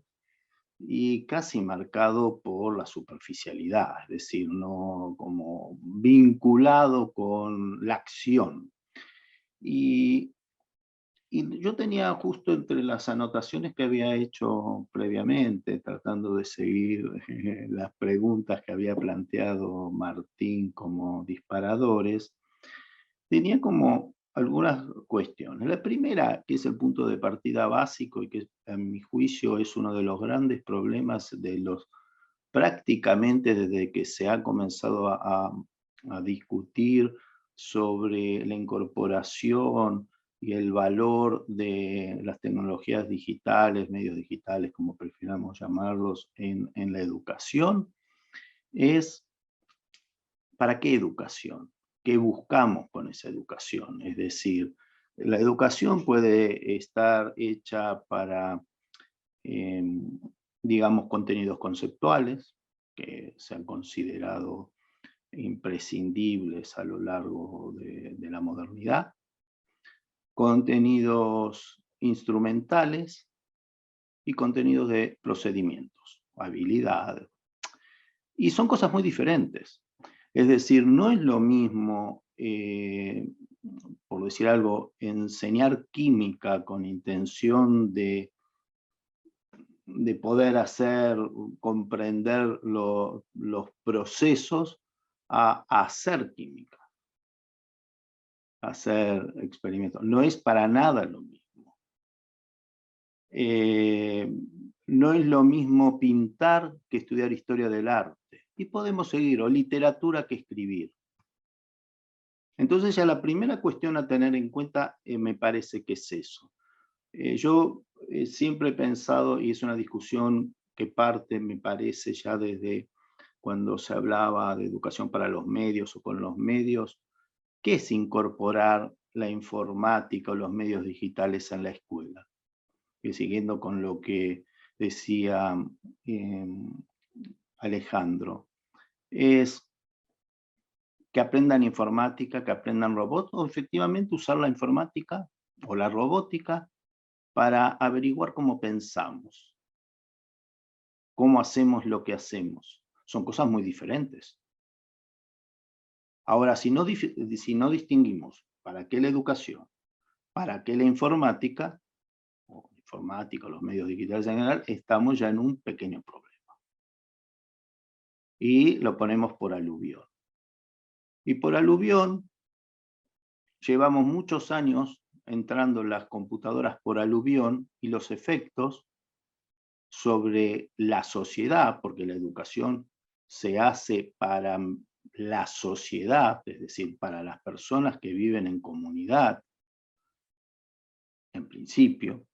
y casi marcado por la superficialidad, es decir, no como vinculado con la acción. Y yo tenía justo entre las anotaciones que había hecho previamente, tratando de seguir las preguntas que había planteado Martín como disparadores, tenía como algunas cuestiones. La primera, que es el punto de partida básico y que a mi juicio es uno de los grandes problemas de los, prácticamente desde que se ha comenzado a discutir sobre la incorporación y el valor de las tecnologías digitales, medios digitales, como prefiramos llamarlos, en la educación, es ¿para qué educación? ¿Qué buscamos con esa educación? Es decir, la educación puede estar hecha para, digamos, contenidos conceptuales que se han considerado imprescindibles a lo largo de la modernidad, contenidos instrumentales y contenidos de procedimientos, habilidades. Y son cosas muy diferentes. Es decir, no es lo mismo, por decir algo, enseñar química con intención de poder comprender los procesos, a hacer química, a hacer experimentos. No es para nada lo mismo. No es lo mismo pintar que estudiar historia del arte. Y podemos seguir, o literatura que escribir. Entonces ya la primera cuestión a tener en cuenta me parece que es eso. Yo siempre he pensado, y es una discusión que parte, me parece, ya desde cuando se hablaba de educación para los medios o con los medios, ¿qué es incorporar la informática o los medios digitales en la escuela? Y siguiendo con lo que decía Alejandro, es que aprendan informática, que aprendan robot, o efectivamente usar la informática o la robótica para averiguar cómo pensamos, cómo hacemos lo que hacemos. Son cosas muy diferentes. Ahora, si no distinguimos para qué la educación, para qué la informática, o los medios digitales en general, estamos ya en un pequeño problema. Y lo ponemos por aluvión. Y por aluvión, llevamos muchos años entrando en las computadoras por aluvión y los efectos sobre la sociedad, porque la educación se hace para la sociedad, es decir, para las personas que viven en comunidad, en principio,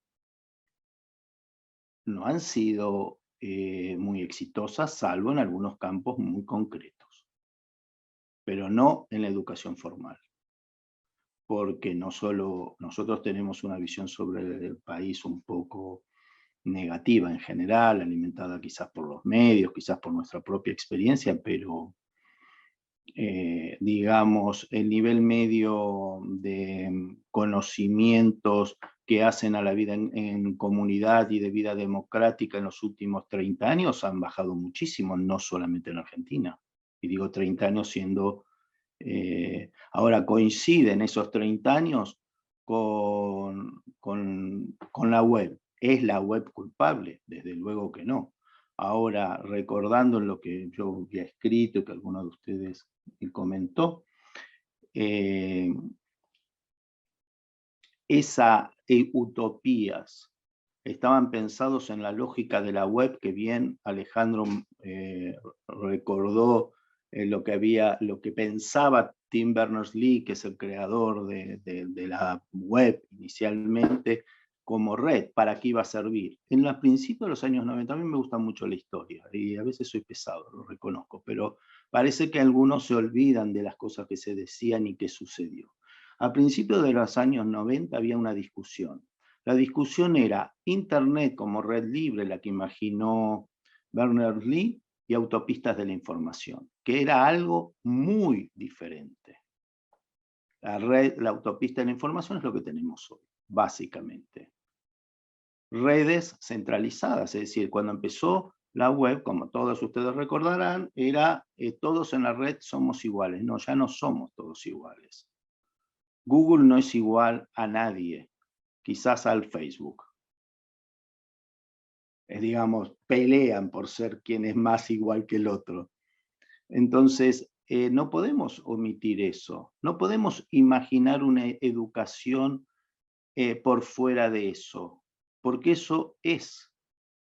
no han sido muy exitosas, salvo en algunos campos muy concretos, pero no en la educación formal. Porque no solo nosotros tenemos una visión sobre el país un poco negativa en general, alimentada quizás por los medios, quizás por nuestra propia experiencia, pero digamos, el nivel medio de conocimientos que hacen a la vida en comunidad y de vida democrática en los últimos 30 años han bajado muchísimo, no solamente en Argentina. Y digo 30 años siendo... ahora coinciden esos 30 años con la web. ¿Es la web culpable? Desde luego que no. Ahora, recordando lo que yo había escrito, que alguno de ustedes comentó, esas utopías estaban pensados en la lógica de la web, que bien Alejandro recordó lo que pensaba Tim Berners-Lee, que es el creador de la web inicialmente, como red, para qué iba a servir. En los principios de los años 90, a mí me gusta mucho la historia, y a veces soy pesado, lo reconozco, pero parece que algunos se olvidan de las cosas que se decían y que sucedió. A principios de los años 90 había una discusión. La discusión era Internet como red libre, la que imaginó Berners-Lee, y autopistas de la información, que era algo muy diferente. La autopista de la información es lo que tenemos hoy, básicamente. Redes centralizadas, es decir, cuando empezó la web, como todos ustedes recordarán, era todos en la red somos iguales. No, ya no somos todos iguales. Google no es igual a nadie, quizás al Facebook. Digamos, pelean por ser quien es más igual que el otro. Entonces, no podemos omitir eso. No podemos imaginar una educación por fuera de eso, porque eso es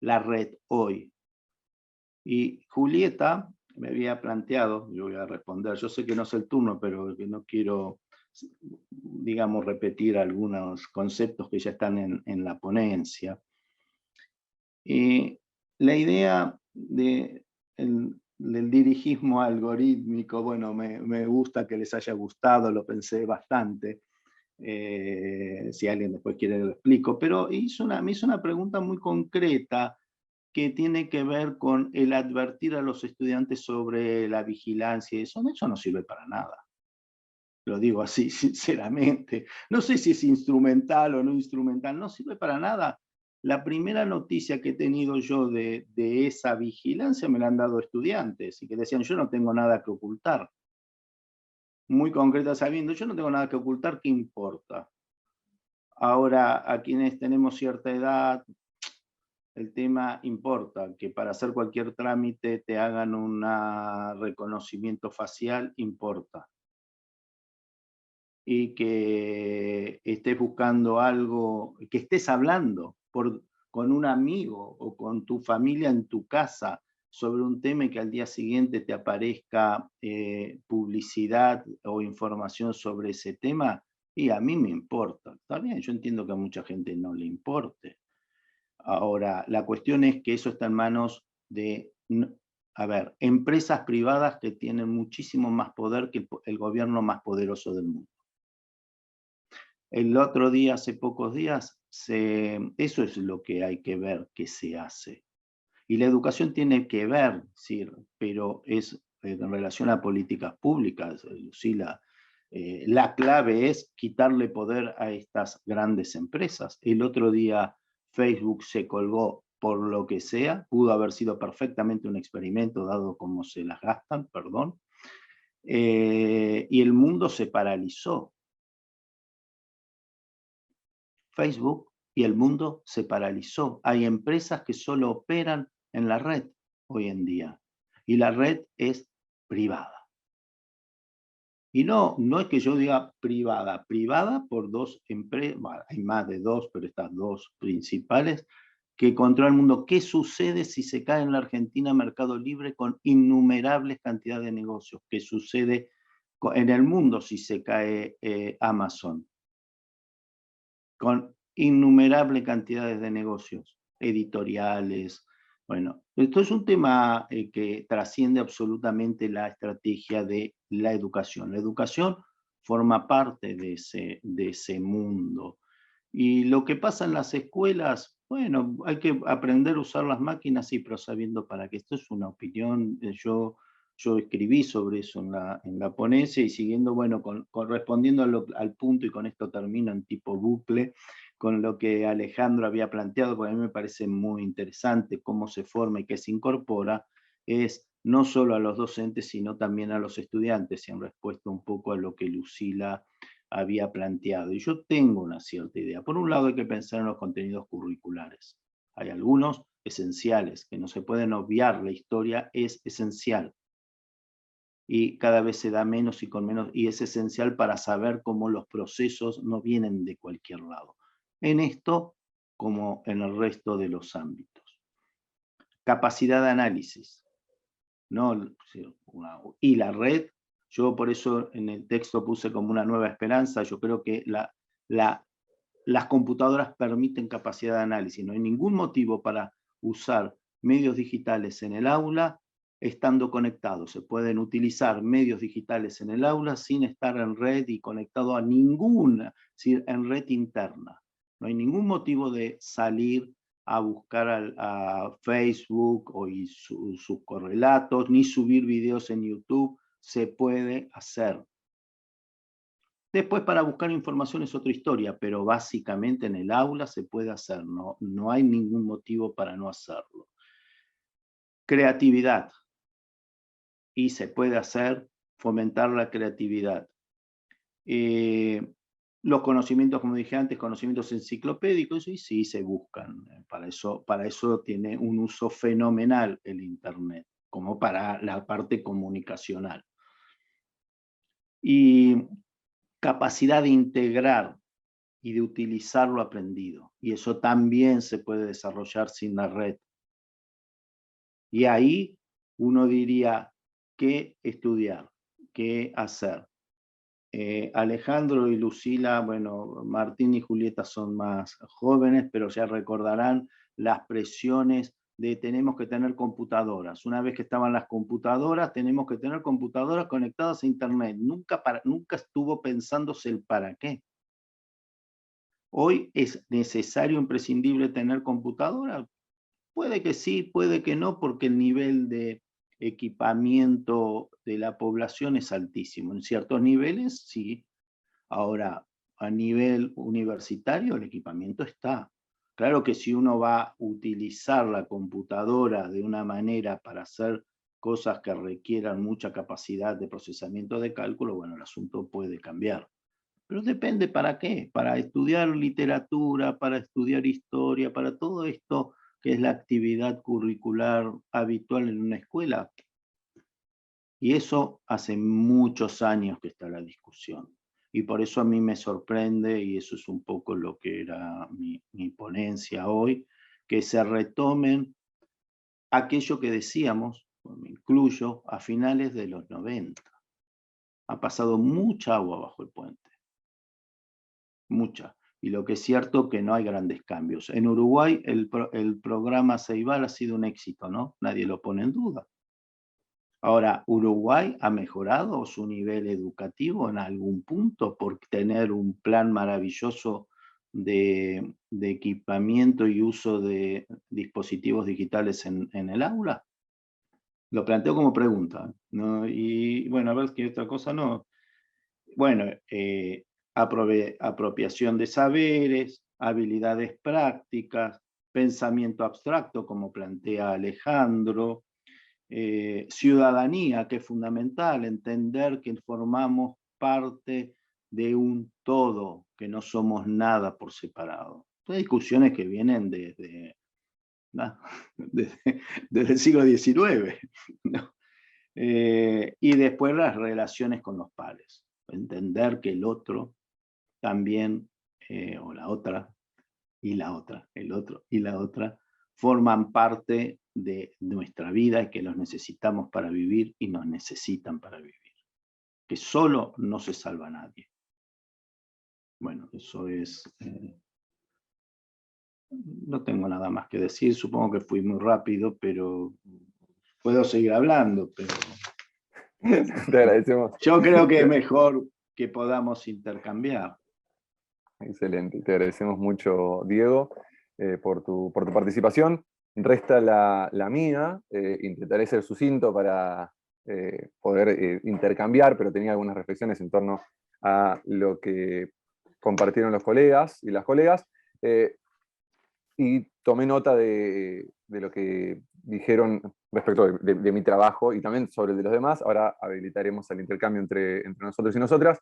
la red hoy. Y Julieta me había planteado, yo voy a responder, yo sé que no es el turno, pero que no quiero, digamos, repetir algunos conceptos que ya están en la ponencia. La idea del dirigismo algorítmico, bueno, me gusta que les haya gustado, lo pensé bastante. Si alguien después quiere lo explico, pero me hizo una pregunta muy concreta que tiene que ver con el advertir a los estudiantes sobre la vigilancia y eso no sirve para nada. Lo digo así, sinceramente. No sé si es instrumental o no instrumental, no sirve para nada. La primera noticia que he tenido yo de esa vigilancia me la han dado estudiantes y que decían, yo no tengo nada que ocultar. Muy concreta sabiendo, yo no tengo nada que ocultar, ¿qué importa? Ahora, a quienes tenemos cierta edad, el tema importa, que para hacer cualquier trámite te hagan un reconocimiento facial, importa. Y que estés buscando algo, que estés hablando con un amigo o con tu familia en tu casa sobre un tema y que al día siguiente te aparezca publicidad o información sobre ese tema, y a mí me importa. Está bien, yo entiendo que a mucha gente no le importe. Ahora, la cuestión es que eso está en manos de, empresas privadas que tienen muchísimo más poder que el gobierno más poderoso del mundo. El otro día, hace pocos días, eso es lo que hay que ver que se hace. Y la educación tiene que ver, sí, pero es en relación a políticas públicas, Lucila. La clave es quitarle poder a estas grandes empresas. El otro día Facebook se colgó por lo que sea, pudo haber sido perfectamente un experimento dado cómo se las gastan, perdón, y el mundo se paralizó. Facebook y el mundo se paralizó. Hay empresas que solo operan en la red hoy en día y la red es privada. Y no es que yo diga privada por dos empresas, bueno, hay más de dos, pero estas dos principales, que controlan el mundo. ¿Qué sucede si se cae en la Argentina Mercado Libre con innumerables cantidades de negocios? ¿Qué sucede en el mundo si se cae Amazon? Con innumerables cantidades de negocios, editoriales. Bueno, esto es un tema que trasciende absolutamente la estrategia de la educación. La educación forma parte de ese mundo. Y lo que pasa en las escuelas, bueno, hay que aprender a usar las máquinas, sí, pero sabiendo para qué. Esto es una opinión, yo escribí sobre eso en la ponencia y siguiendo, bueno, respondiendo al punto, y con esto termino en tipo bucle, con lo que Alejandro había planteado, porque a mí me parece muy interesante cómo se forma y qué se incorpora, es no solo a los docentes, sino también a los estudiantes, y en respuesta un poco a lo que Lucila había planteado. Y yo tengo una cierta idea. Por un lado hay que pensar en los contenidos curriculares. Hay algunos esenciales, que no se pueden obviar. La historia es esencial. Y cada vez se da menos y con menos, y es esencial para saber cómo los procesos no vienen de cualquier lado. En esto, como en el resto de los ámbitos. Capacidad de análisis, ¿no? Y la red, yo por eso en el texto puse como una nueva esperanza. Yo creo que las computadoras permiten capacidad de análisis. No hay ningún motivo para usar medios digitales en el aula estando conectados. Se pueden utilizar medios digitales en el aula sin estar en red y conectado a ninguna, en red interna. No hay ningún motivo de salir a buscar a Facebook o sus correlatos, ni subir videos en YouTube. Se puede hacer. Después, para buscar información es otra historia, pero básicamente en el aula se puede hacer, no hay ningún motivo para no hacerlo. Creatividad. Y se puede hacer, fomentar la creatividad. Los conocimientos, como dije antes, conocimientos enciclopédicos, y sí se buscan. Para eso tiene un uso fenomenal el Internet, como para la parte comunicacional. Y capacidad de integrar y de utilizar lo aprendido. Y eso también se puede desarrollar sin la red. Y ahí uno diría, ¿qué estudiar? ¿Qué hacer? Alejandro y Lucila, bueno, Martín y Julieta son más jóvenes, pero ya recordarán las presiones de tenemos que tener computadoras. Una vez que estaban las computadoras, tenemos que tener computadoras conectadas a Internet. Nunca estuvo pensándose el para qué. Hoy es necesario, imprescindible tener computadora. Puede que sí, puede que no, porque el nivel de equipamiento de la población es altísimo. En ciertos niveles, sí. Ahora, a nivel universitario, el equipamiento está. Claro que si uno va a utilizar la computadora de una manera para hacer cosas que requieran mucha capacidad de procesamiento de cálculo, bueno, el asunto puede cambiar. Pero depende para qué, para estudiar literatura, para estudiar historia, para todo esto que es la actividad curricular habitual en una escuela. Y eso hace muchos años que está la discusión. Y por eso a mí me sorprende, y eso es un poco lo que era mi ponencia hoy, que se retomen aquello que decíamos, me incluyo, a finales de los 90. Ha pasado mucha agua bajo el puente. Mucha. Y lo que es cierto que no hay grandes cambios. En Uruguay el programa Ceibal ha sido un éxito, ¿no? Nadie lo pone en duda. Ahora, ¿Uruguay ha mejorado su nivel educativo en algún punto por tener un plan maravilloso de equipamiento y uso de dispositivos digitales en el aula? Lo planteo como pregunta, ¿no? Y bueno, a ver qué otra cosa no. Bueno, apropiación de saberes, habilidades prácticas, pensamiento abstracto, como plantea Alejandro, ciudadanía, que es fundamental, entender que formamos parte de un todo, que no somos nada por separado. Son discusiones que vienen desde el siglo XIX, ¿no? Y después las relaciones con los pares. Entender que el otro también, o la otra, y la otra, el otro y la otra, forman parte de nuestra vida y que los necesitamos para vivir y nos necesitan para vivir. Que solo no se salva nadie. Bueno, eso es... no tengo nada más que decir, supongo que fui muy rápido, pero puedo seguir hablando, pero... Te agradecemos. Yo creo que es mejor que podamos intercambiar. Excelente, te agradecemos mucho, Diego, por tu participación. Resta la mía, intentaré ser sucinto para poder intercambiar, pero tenía algunas reflexiones en torno a lo que compartieron los colegas y las colegas, y tomé nota de lo que dijeron respecto de mi trabajo y también sobre el de los demás. Ahora habilitaremos el intercambio entre nosotros y nosotras.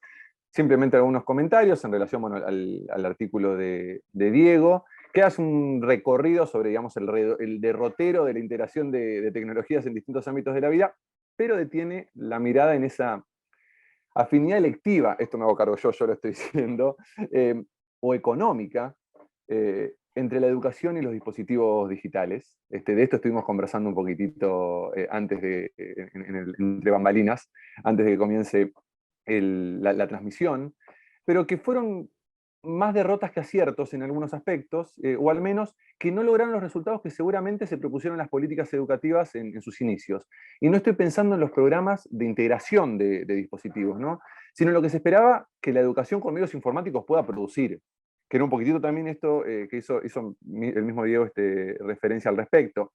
Simplemente algunos comentarios en relación, bueno, al artículo de Diego, que hace un recorrido sobre, digamos, el derrotero de la integración de tecnologías en distintos ámbitos de la vida, pero detiene la mirada en esa afinidad electiva, esto me hago cargo yo lo estoy diciendo, o económica, entre la educación y los dispositivos digitales. De esto estuvimos conversando un poquitito antes entre bambalinas, antes de que comience la transmisión, pero que fueron más derrotas que aciertos en algunos aspectos, o al menos que no lograron los resultados que seguramente se propusieron las políticas educativas en sus inicios. Y no estoy pensando en los programas de integración de dispositivos, ¿no? Sino en lo que se esperaba que la educación con medios informáticos pueda producir, que era un poquitito también esto que hizo el mismo Diego referencia al respecto.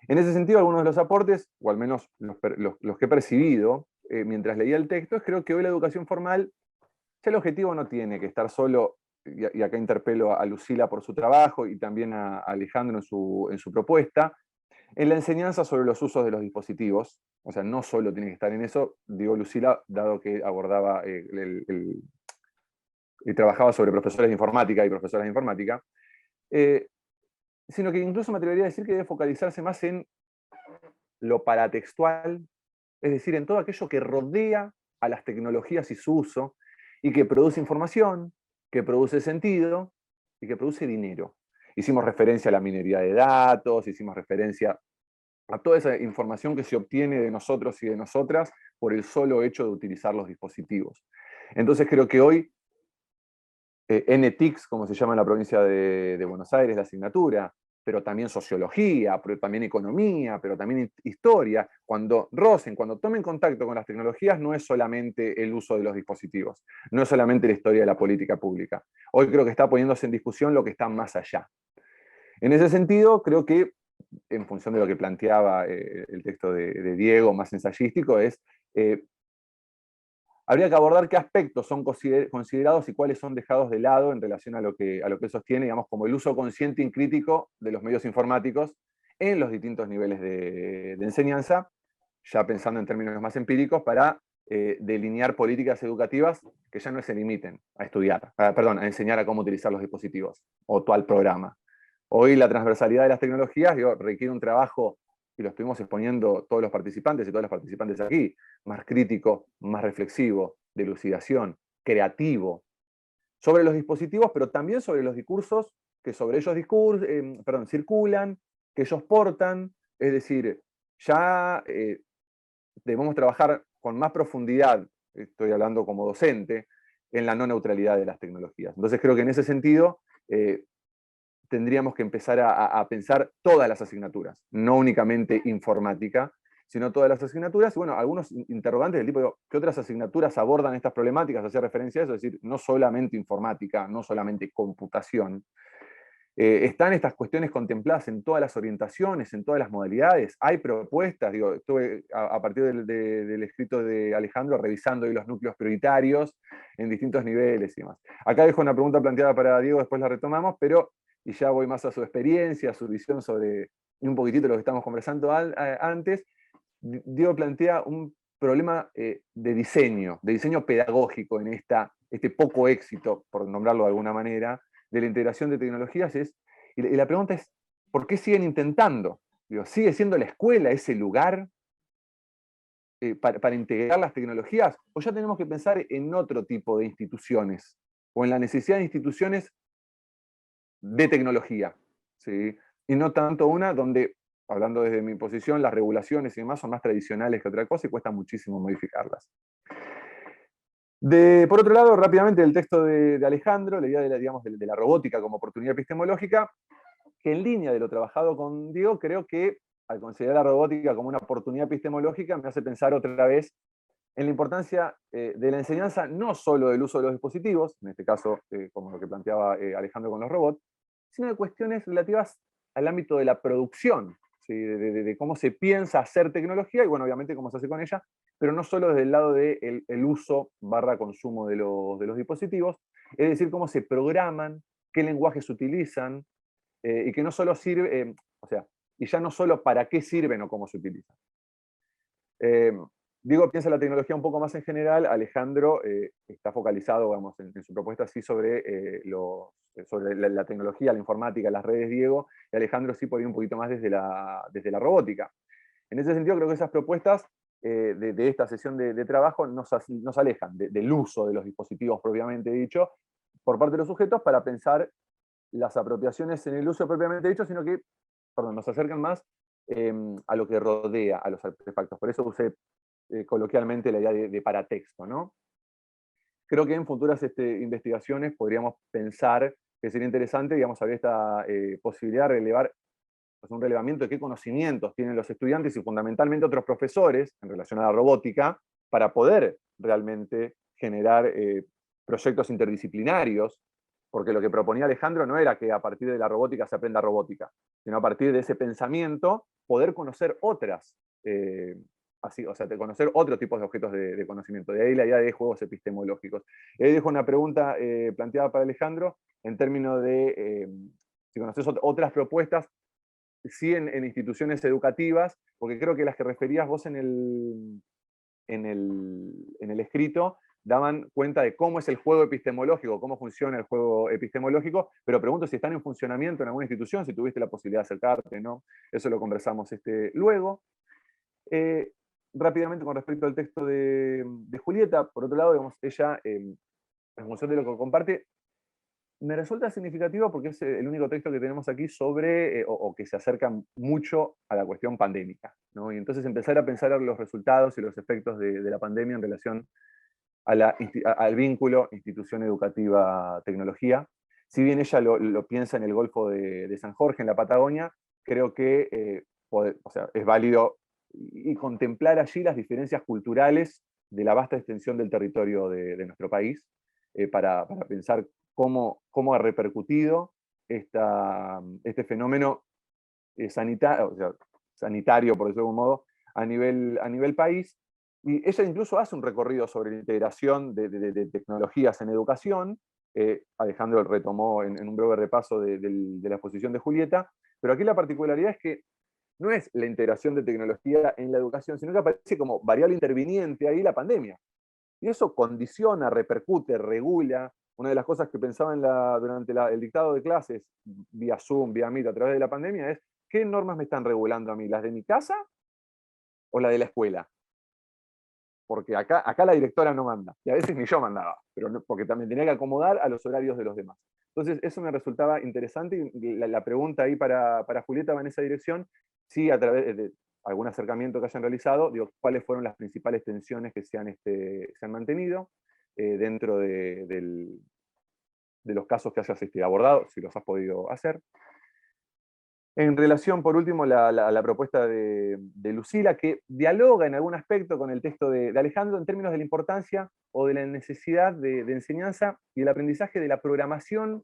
En ese sentido, algunos de los aportes, o al menos los que he percibido mientras leía el texto, es creo que hoy la educación formal, ya el objetivo no tiene que estar solo, y acá interpelo a Lucila por su trabajo y también a Alejandro en su propuesta, en la enseñanza sobre los usos de los dispositivos. O sea, no solo tiene que estar en eso, digo Lucila, dado que abordaba y trabajaba sobre profesores de informática y profesoras de informática, sino que incluso me atrevería a decir que debe focalizarse más en lo paratextual, es decir, en todo aquello que rodea a las tecnologías y su uso, y que produce información, que produce sentido y que produce dinero. Hicimos referencia a la minería de datos, hicimos referencia a toda esa información que se obtiene de nosotros y de nosotras por el solo hecho de utilizar los dispositivos. Entonces creo que hoy NTICS, como se llama en la provincia de Buenos Aires, la asignatura, pero también sociología, pero también economía, pero también historia, cuando tomen contacto con las tecnologías, no es solamente el uso de los dispositivos, no es solamente la historia de la política pública. Hoy creo que está poniéndose en discusión lo que está más allá. En ese sentido, creo que, en función de lo que planteaba el texto de Diego, más ensayístico, es habría que abordar qué aspectos son considerados y cuáles son dejados de lado en relación a lo que sostiene, digamos, como el uso consciente y crítico de los medios informáticos en los distintos niveles de enseñanza, ya pensando en términos más empíricos, para delinear políticas educativas que ya no se limiten a a enseñar a cómo utilizar los dispositivos o tal programa. Hoy la transversalidad de las tecnologías requiere un trabajo, y lo estuvimos exponiendo todos los participantes y todas las participantes aquí, más crítico, más reflexivo, de elucidación, creativo, sobre los dispositivos, pero también sobre los discursos que sobre ellos circulan, que ellos portan. Es decir, ya debemos trabajar con más profundidad, estoy hablando como docente, en la no neutralidad de las tecnologías. Entonces creo que en ese sentido tendríamos que empezar a pensar todas las asignaturas, no únicamente informática, sino todas las asignaturas. Y bueno, algunos interrogantes del tipo, ¿qué otras asignaturas abordan estas problemáticas? Hacía referencia a eso, es decir, no solamente informática, no solamente computación. Están estas cuestiones contempladas en todas las orientaciones, en todas las modalidades. Hay propuestas, estuve a partir del escrito de Alejandro revisando hoy los núcleos prioritarios en distintos niveles y demás. Acá dejo una pregunta planteada para Diego, después la retomamos, pero y ya voy más a su experiencia, a su visión sobre un poquitito lo que estamos conversando antes. Diego plantea un problema de diseño pedagógico en este poco éxito, por nombrarlo de alguna manera, de la integración de tecnologías. Y la pregunta es, ¿por qué siguen intentando? ¿Sigue siendo la escuela ese lugar para integrar las tecnologías? ¿O ya tenemos que pensar en otro tipo de instituciones? ¿O en la necesidad de instituciones de tecnología? ¿Sí? Y no tanto una donde, hablando desde mi posición, las regulaciones y demás son más tradicionales que otra cosa y cuesta muchísimo modificarlas. Por otro lado, rápidamente, el texto de Alejandro, la idea de la robótica como oportunidad epistemológica, que en línea de lo trabajado con Diego, creo que al considerar la robótica como una oportunidad epistemológica me hace pensar otra vez en la importancia de la enseñanza, no solo del uso de los dispositivos, en este caso como lo que planteaba Alejandro con los robots, sino de cuestiones relativas al ámbito de la producción, ¿sí? de cómo se piensa hacer tecnología y, bueno, obviamente cómo se hace con ella, pero no solo desde el lado del uso / consumo de los dispositivos, es decir, cómo se programan, qué lenguajes se utilizan, y que no solo y ya no solo para qué sirven o cómo se utilizan. Digo, piensa la tecnología un poco más en general. Alejandro está focalizado, vamos, en su propuesta así sobre, sobre la tecnología, la informática, las redes, Diego, y Alejandro sí por ir un poquito más desde la robótica. En ese sentido, creo que esas propuestas de esta sesión de trabajo nos alejan del uso de los dispositivos propiamente dicho por parte de los sujetos para pensar las apropiaciones en el uso propiamente dicho, sino que, perdón, nos acercan más a lo que rodea a los artefactos. Por eso usé coloquialmente la idea de paratexto, ¿no? Creo que en futuras investigaciones podríamos pensar que sería interesante, digamos, haber esta posibilidad de relevar, pues, un relevamiento de qué conocimientos tienen los estudiantes y fundamentalmente otros profesores en relación a la robótica para poder realmente generar proyectos interdisciplinarios, porque lo que proponía Alejandro no era que a partir de la robótica se aprenda robótica, sino a partir de ese pensamiento poder conocer otras, así, o sea, de conocer otros tipos de objetos de conocimiento. De ahí la idea de juegos epistemológicos. Y ahí dejo una pregunta planteada para Alejandro en términos de si conoces otras propuestas, sí en instituciones educativas, porque creo que las que referías vos en el escrito daban cuenta de cómo es el juego epistemológico, cómo funciona el juego epistemológico, pero pregunto si están en funcionamiento en alguna institución, si tuviste la posibilidad de acercarte, ¿no? Eso lo conversamos luego. Rápidamente con respecto al texto de Julieta, por otro lado, digamos, ella, en función de lo que comparte, me resulta significativo porque es el único texto que tenemos aquí sobre, o que se acerca mucho a la cuestión pandémica, ¿no? Y entonces empezar a pensar los resultados y los efectos de la pandemia en relación al vínculo institución educativa-tecnología. Si bien ella lo piensa en el Golfo de San Jorge, en la Patagonia, creo que o sea, es válido y contemplar allí las diferencias culturales de la vasta extensión del territorio de nuestro país, para pensar cómo ha repercutido este fenómeno sanitario, o sea, sanitario, por decirlo de algún modo, a nivel país. Y ella incluso hace un recorrido sobre la integración de tecnologías en educación. Alejandro retomó en un breve repaso de la exposición de Julieta, pero aquí la particularidad es que no es la integración de tecnología en la educación, sino que aparece como variable interviniente ahí la pandemia. Y eso condiciona, repercute, regula. Una de las cosas que pensaba durante el dictado de clases, vía Zoom, vía Meet, a través de la pandemia, es ¿qué normas me están regulando a mí? ¿Las de mi casa o la de la escuela? Porque acá la directora no manda, y a veces ni yo mandaba, pero porque también tenía que acomodar a los horarios de los demás. Entonces eso me resultaba interesante, y la pregunta ahí para Julieta va en esa dirección, si a través de algún acercamiento que hayan realizado, digo, cuáles fueron las principales tensiones que se han mantenido dentro de los casos que hayas abordado, si los has podido hacer. En relación, por último, a la propuesta de Lucila, que dialoga en algún aspecto con el texto de Alejandro en términos de la importancia o de la necesidad de enseñanza y el aprendizaje de la programación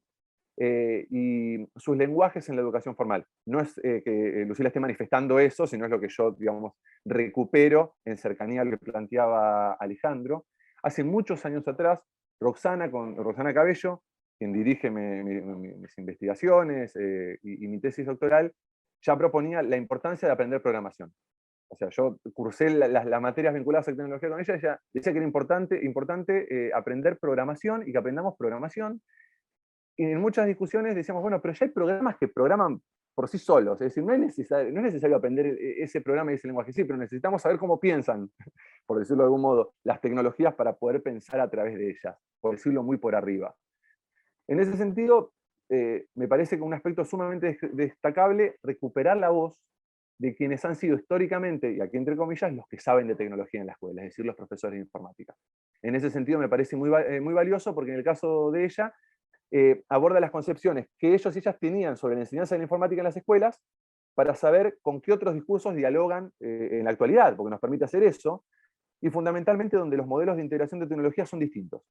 y sus lenguajes en la educación formal. No es que Lucila esté manifestando eso, sino es lo que yo, digamos, recupero en cercanía a lo que planteaba Alejandro. Hace muchos años atrás, Roxana Cabello, quien dirige mis investigaciones y mi tesis doctoral, ya proponía la importancia de aprender programación. O sea, yo cursé las materias vinculadas a la tecnología con ella, ella decía que era importante aprender programación y que aprendamos programación. Y en muchas discusiones decíamos, bueno, pero ya hay programas que programan por sí solos, es decir, no es necesario aprender ese programa y ese lenguaje, sí, pero necesitamos saber cómo piensan, por decirlo de algún modo, las tecnologías para poder pensar a través de ellas, por decirlo muy por arriba. En ese sentido, me parece que un aspecto sumamente destacable recuperar la voz de quienes han sido históricamente, y aquí entre comillas, los que saben de tecnología en la escuela, es decir, los profesores de informática. En ese sentido me parece muy valioso porque en el caso de ella, aborda las concepciones que ellos y ellas tenían sobre la enseñanza de la informática en las escuelas para saber con qué otros discursos dialogan en la actualidad, porque nos permite hacer eso, y fundamentalmente donde los modelos de integración de tecnología son distintos.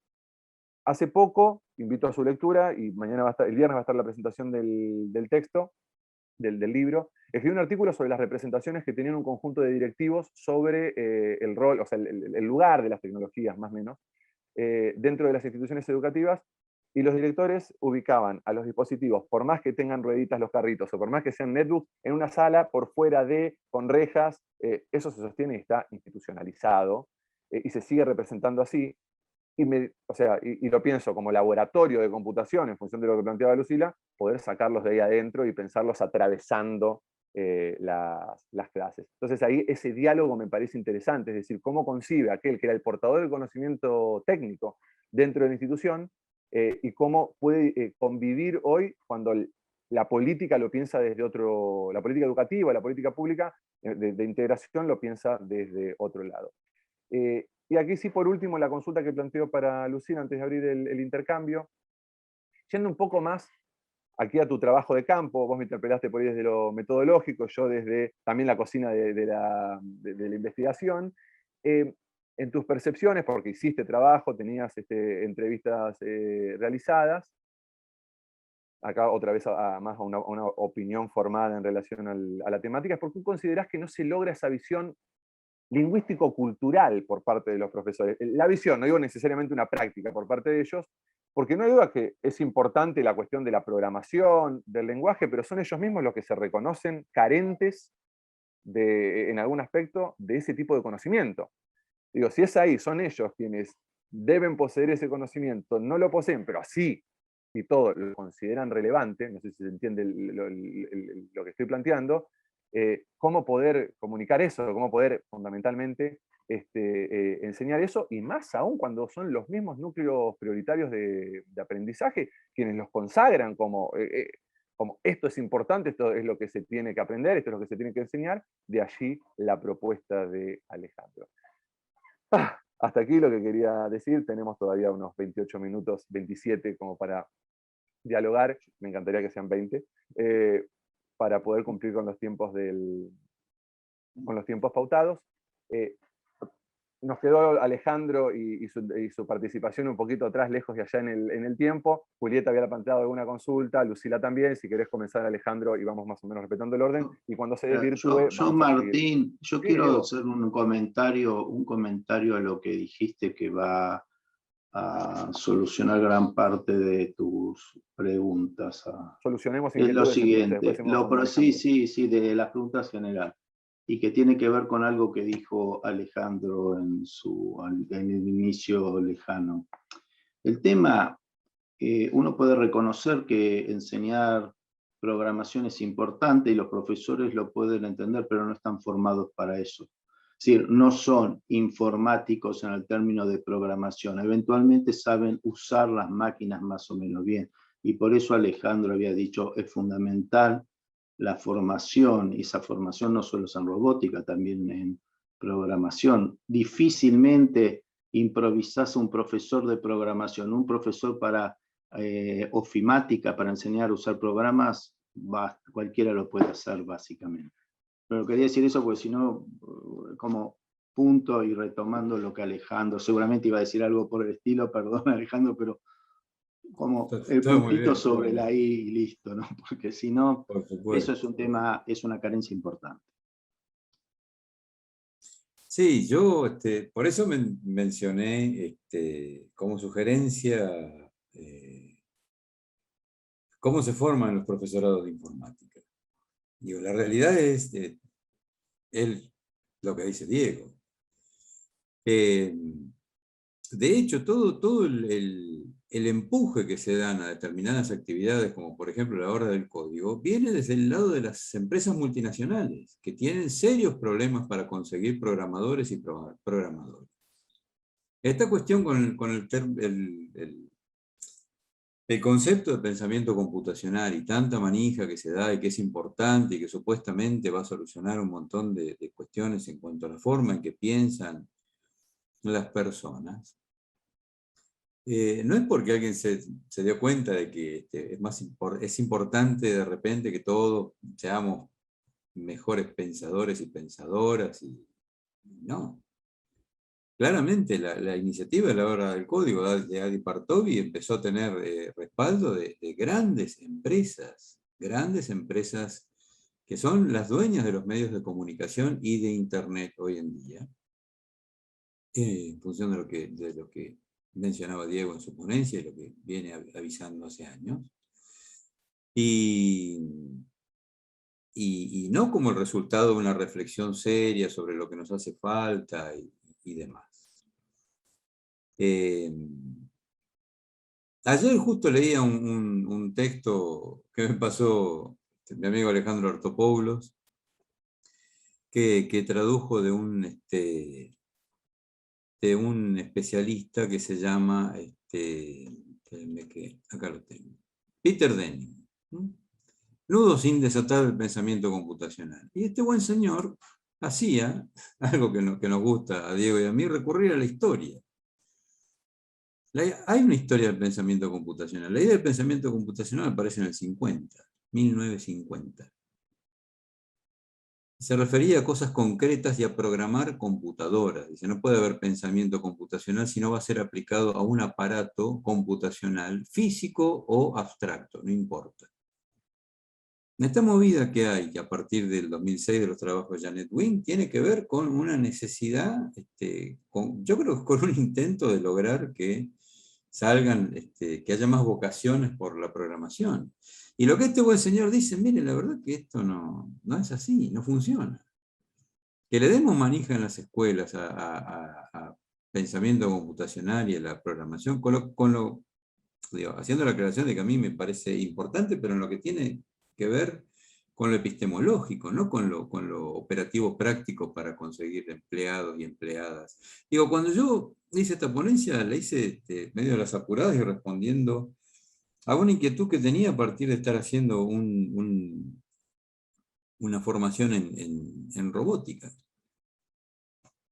Hace poco, invito a su lectura, y mañana el viernes va a estar la presentación del texto, del libro, escribí un artículo sobre las representaciones que tenían un conjunto de directivos sobre el rol, o sea, el lugar de las tecnologías, más o menos, dentro de las instituciones educativas, y los directores ubicaban a los dispositivos, por más que tengan rueditas los carritos o por más que sean netbooks, en una sala por fuera con rejas. Eso se sostiene y está institucionalizado y se sigue representando así. Y lo pienso como laboratorio de computación, en función de lo que planteaba Lucila, poder sacarlos de ahí adentro y pensarlos atravesando las clases. Entonces ahí ese diálogo me parece interesante, es decir, cómo concibe aquel que era el portador del conocimiento técnico dentro de la institución y cómo puede convivir hoy cuando la política lo piensa desde la política educativa, la política pública de integración lo piensa desde otro lado. Y aquí sí, por último, la consulta que planteo para Lucila antes de abrir el intercambio, yendo un poco más aquí a tu trabajo de campo. Vos me interpelaste por ahí desde lo metodológico, yo desde también la cocina de la investigación. En tus percepciones, porque hiciste trabajo, tenías entrevistas realizadas, acá otra vez más a una opinión formada en relación a la temática, es porque tú considerás que no se logra esa visión lingüístico-cultural por parte de los profesores. La visión, no digo necesariamente una práctica por parte de ellos, porque no hay duda que es importante la cuestión de la programación, del lenguaje, pero son ellos mismos los que se reconocen carentes en algún aspecto de ese tipo de conocimiento. Digo, si es ahí, son ellos quienes deben poseer ese conocimiento, no lo poseen, pero así y todo lo consideran relevante, no sé si se entiende lo que estoy planteando, cómo poder comunicar eso, cómo poder fundamentalmente enseñar eso, y más aún cuando son los mismos núcleos prioritarios de aprendizaje quienes los consagran como esto es importante, esto es lo que se tiene que aprender, esto es lo que se tiene que enseñar. De allí la propuesta de Alejandro. Hasta aquí lo que quería decir. Tenemos todavía unos 28 minutos, 27 como para dialogar. Me encantaría que sean 20. Para poder cumplir con los tiempos pautados. Nos quedó Alejandro y su participación un poquito atrás, lejos de allá en el tiempo. Julieta había planteado alguna consulta, Lucila también. Si querés comenzar, Alejandro, y vamos más o menos respetando el orden. Y cuando se desvirtúe... Yo Martín, yo sí, quiero hacer un comentario a lo que dijiste, que va a solucionar gran parte de tus preguntas. Solucionemos Es lo inquietudes. siguiente, sí, de las preguntas generales, y que tiene que ver con algo que dijo Alejandro en el inicio lejano. El tema, uno puede reconocer que enseñar programación es importante y los profesores lo pueden entender, pero no están formados para eso. Es decir, no son informáticos en el término de programación, eventualmente saben usar las máquinas más o menos bien, y por eso Alejandro había dicho, es fundamental la formación, y esa formación no solo es en robótica, también en programación. Difícilmente improvisás un profesor de programación, un profesor para ofimática, para enseñar a usar programas, cualquiera lo puede hacer básicamente. Pero quería decir eso porque si no, como punto y retomando lo que Alejandro, seguramente iba a decir algo por el estilo, perdón Alejandro, pero como el puntito sobre la I y listo, ¿no? Porque si no, eso es un tema, es una carencia importante. Sí, yo por eso mencioné como sugerencia cómo se forman los profesorados de informática. Digo, la realidad es lo que dice Diego. De hecho, todo el empuje que se dan a determinadas actividades, como por ejemplo la hora del código, viene desde el lado de las empresas multinacionales, que tienen serios problemas para conseguir programadores y programadores. Esta cuestión con el concepto de pensamiento computacional y tanta manija que se da y que es importante y que supuestamente va a solucionar un montón de cuestiones en cuanto a la forma en que piensan las personas, no es porque alguien se dio cuenta de que es importante de repente que todos seamos mejores pensadores y pensadoras, no. Claramente la iniciativa de la hora del código de Adi Partovi empezó a tener respaldo de grandes empresas que son las dueñas de los medios de comunicación y de Internet hoy en día, en función de lo que mencionaba Diego en su ponencia y lo que viene avisando hace años. Y no como el resultado de una reflexión seria sobre lo que nos hace falta y demás. Ayer justo leía un texto que me pasó mi amigo Alejandro Artopoulos, que tradujo de un especialista que se llama, acá lo tengo, Peter Denning. Nudo sin desatar el pensamiento computacional. Y este buen señor hacía algo que nos gusta a Diego y a mí, recurrir a la historia. Hay una historia del pensamiento computacional. La idea del pensamiento computacional aparece en el 1950. Se refería a cosas concretas y a programar computadoras. Dice, no puede haber pensamiento computacional si no va a ser aplicado a un aparato computacional físico o abstracto, no importa. Esta movida que hay, que a partir del 2006 de los trabajos de Janet Wing, tiene que ver con una necesidad, yo creo que con un intento de lograr que salgan, que haya más vocaciones por la programación. Y lo que este buen señor dice, mire, la verdad que esto no es así, no funciona. Que le demos manija en las escuelas a pensamiento computacional y a la programación, haciendo la aclaración de que a mí me parece importante, pero en lo que tiene que ver con lo epistemológico, no con lo operativo práctico para conseguir empleados y empleadas. Digo, cuando yo hice esta ponencia, la hice medio de las apuradas y respondiendo a una inquietud que tenía a partir de estar haciendo una formación en robótica.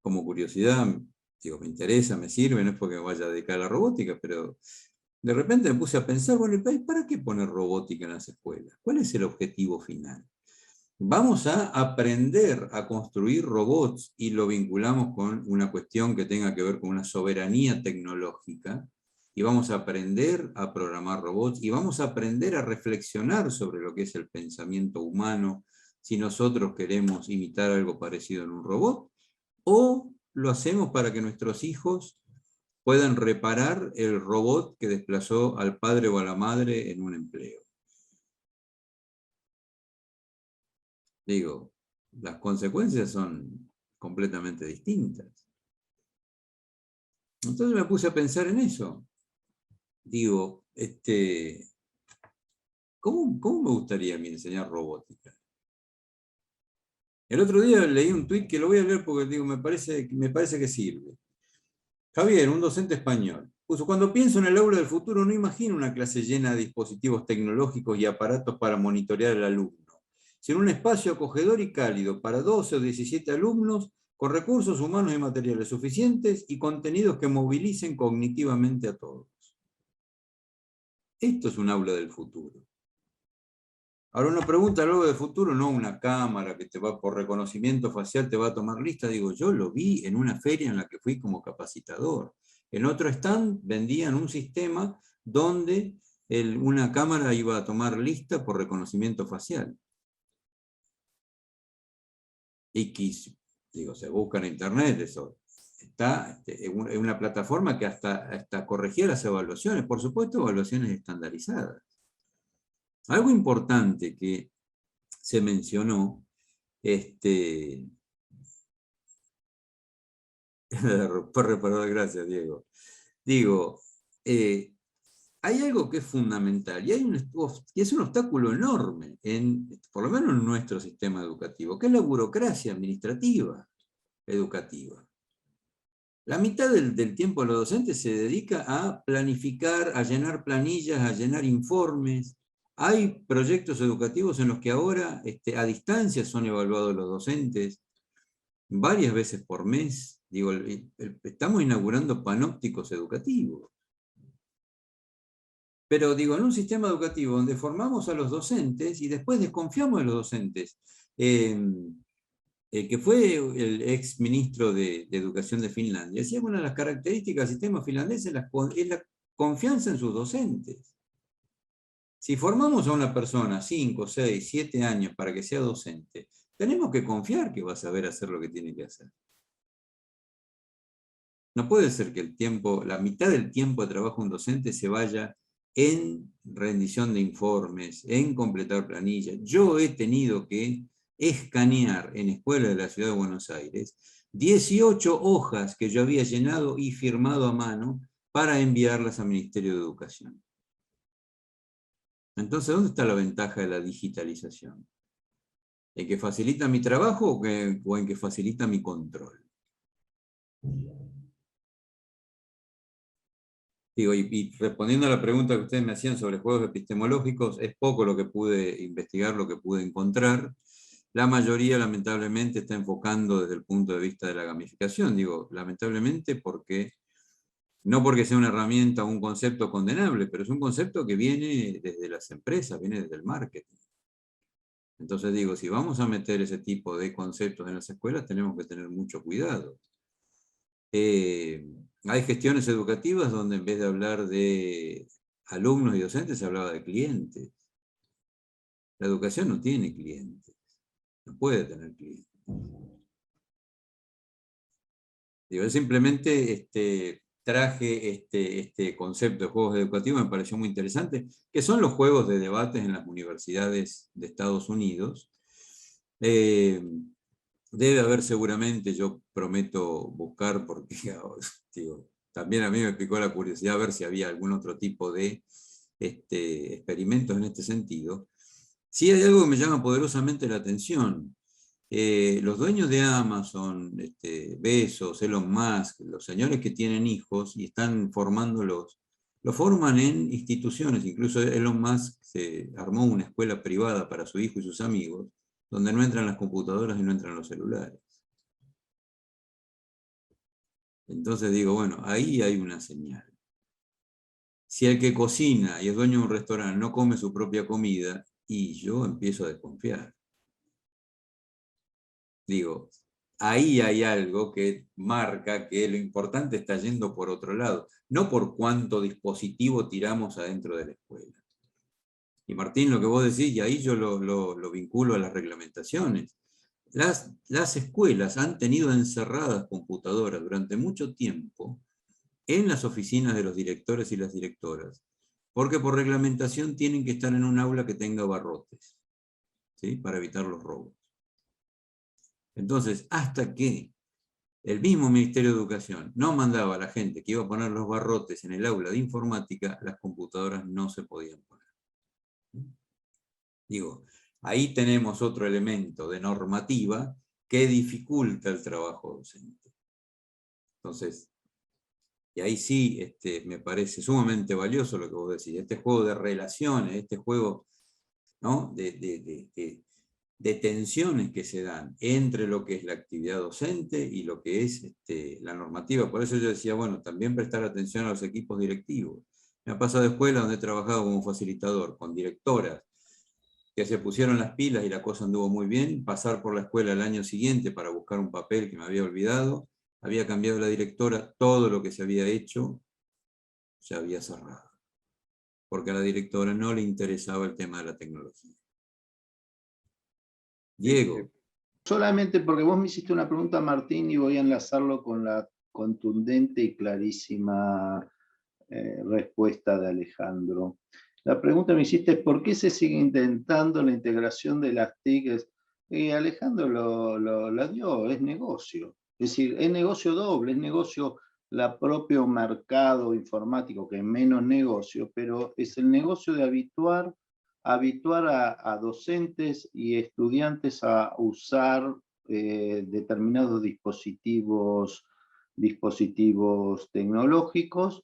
Como curiosidad, digo, me interesa, me sirve, no es porque me vaya a dedicar a la robótica, pero de repente me puse a pensar, bueno, ¿para qué poner robótica en las escuelas? ¿Cuál es el objetivo final? Vamos a aprender a construir robots y lo vinculamos con una cuestión que tenga que ver con una soberanía tecnológica, y vamos a aprender a programar robots y vamos a aprender a reflexionar sobre lo que es el pensamiento humano si nosotros queremos imitar algo parecido en un robot, o lo hacemos para que nuestros hijos puedan reparar el robot que desplazó al padre o a la madre en un empleo. Digo, las consecuencias son completamente distintas. Entonces me puse a pensar en eso. Digo, ¿cómo me gustaría a mí enseñar robótica? El otro día leí un tuit que lo voy a leer porque digo, me parece que sirve. Javier, un docente español, puso: cuando pienso en el aula del futuro no imagino una clase llena de dispositivos tecnológicos y aparatos para monitorear al alumno, sino un espacio acogedor y cálido para 12 o 17 alumnos con recursos humanos y materiales suficientes y contenidos que movilicen cognitivamente a todos. Esto es un aula del futuro. Ahora uno pregunta algo del futuro, no una cámara que te va por reconocimiento facial, te va a tomar lista. Digo, yo lo vi en una feria en la que fui como capacitador. En otro stand vendían un sistema donde una cámara iba a tomar lista por reconocimiento facial. Y digo, se busca en internet eso. Está en una plataforma que hasta corregía las evaluaciones, por supuesto, evaluaciones estandarizadas. Algo importante que se mencionó, gracias, Diego. Digo, hay algo que es fundamental y es un obstáculo enorme, por lo menos en nuestro sistema educativo, que es la burocracia administrativa educativa. La mitad del tiempo de los docentes se dedica a planificar, a llenar planillas, a llenar informes. Hay proyectos educativos en los que ahora a distancia son evaluados los docentes varias veces por mes. Digo, estamos inaugurando panópticos educativos. Pero digo, en un sistema educativo donde formamos a los docentes y después desconfiamos de los docentes, que fue el ex ministro de Educación de Finlandia, decía que una de las características del sistema finlandés es la confianza en sus docentes. Si formamos a una persona 5, 6, 7 años para que sea docente, tenemos que confiar que va a saber hacer lo que tiene que hacer. No puede ser que el tiempo, la mitad del tiempo de trabajo de un docente se vaya en rendición de informes, en completar planillas. Yo he tenido que escanear en escuelas de la Ciudad de Buenos Aires 18 hojas que yo había llenado y firmado a mano para enviarlas al Ministerio de Educación. Entonces, ¿dónde está la ventaja de la digitalización? ¿En que facilita mi trabajo o en que facilita mi control? Digo, y respondiendo a la pregunta que ustedes me hacían sobre juegos epistemológicos, es poco lo que pude investigar, lo que pude encontrar. La mayoría, lamentablemente, está enfocando desde el punto de vista de la gamificación. Digo, lamentablemente no porque sea una herramienta o un concepto condenable, pero es un concepto que viene desde las empresas, viene desde el marketing. Entonces digo, si vamos a meter ese tipo de conceptos en las escuelas, tenemos que tener mucho cuidado. Hay gestiones educativas donde en vez de hablar de alumnos y docentes, se hablaba de clientes. La educación no tiene clientes, no puede tener clientes. Yo simplemente traje este concepto de juegos educativos, me pareció muy interesante, que son los juegos de debates en las universidades de Estados Unidos. Debe haber seguramente, yo prometo buscar, porque digo, también a mí me picó la curiosidad a ver si había algún otro tipo de experimentos en este sentido. Sí hay algo que me llama poderosamente la atención. Los dueños de Amazon, Bezos, Elon Musk, los señores que tienen hijos y están formándolos, lo forman en instituciones. Incluso Elon Musk se armó una escuela privada para su hijo y sus amigos, donde no entran las computadoras y no entran los celulares. Entonces digo, bueno, ahí hay una señal. Si el que cocina y es dueño de un restaurante no come su propia comida, y yo empiezo a desconfiar. Digo, ahí hay algo que marca que lo importante está yendo por otro lado, no por cuánto dispositivo tiramos adentro de la escuela. Y Martín, lo que vos decís, y ahí yo lo vinculo a las reglamentaciones. Las escuelas han tenido encerradas computadoras durante mucho tiempo en las oficinas de los directores y las directoras, porque por reglamentación tienen que estar en un aula que tenga barrotes, ¿sí? Para evitar los robos. Entonces, hasta que el mismo Ministerio de Educación no mandaba a la gente que iba a poner los barrotes en el aula de informática, las computadoras no se podían poner. Digo, ahí tenemos otro elemento de normativa que dificulta el trabajo docente. Entonces, y ahí sí me parece sumamente valioso lo que vos decís, este juego de relaciones, este juego, ¿no? de tensiones que se dan entre lo que es la actividad docente y lo que es la normativa. Por eso yo decía, bueno, también prestar atención a los equipos directivos. Me ha pasado de escuela donde he trabajado como facilitador, con directoras que se pusieron las pilas y la cosa anduvo muy bien, pasar por la escuela el año siguiente para buscar un papel que me había olvidado, había cambiado la directora, todo lo que se había hecho se había cerrado, porque a la directora no le interesaba el tema de la tecnología. Diego. Solamente porque vos me hiciste una pregunta, Martín, y voy a enlazarlo con la contundente y clarísima respuesta de Alejandro. La pregunta me hiciste es ¿por qué se sigue intentando la integración de las TIC? Y Alejandro la dio, es negocio. Es decir, es negocio doble, es negocio la propio mercado informático, que es menos negocio, pero es el negocio de habituar a docentes y estudiantes a usar determinados dispositivos tecnológicos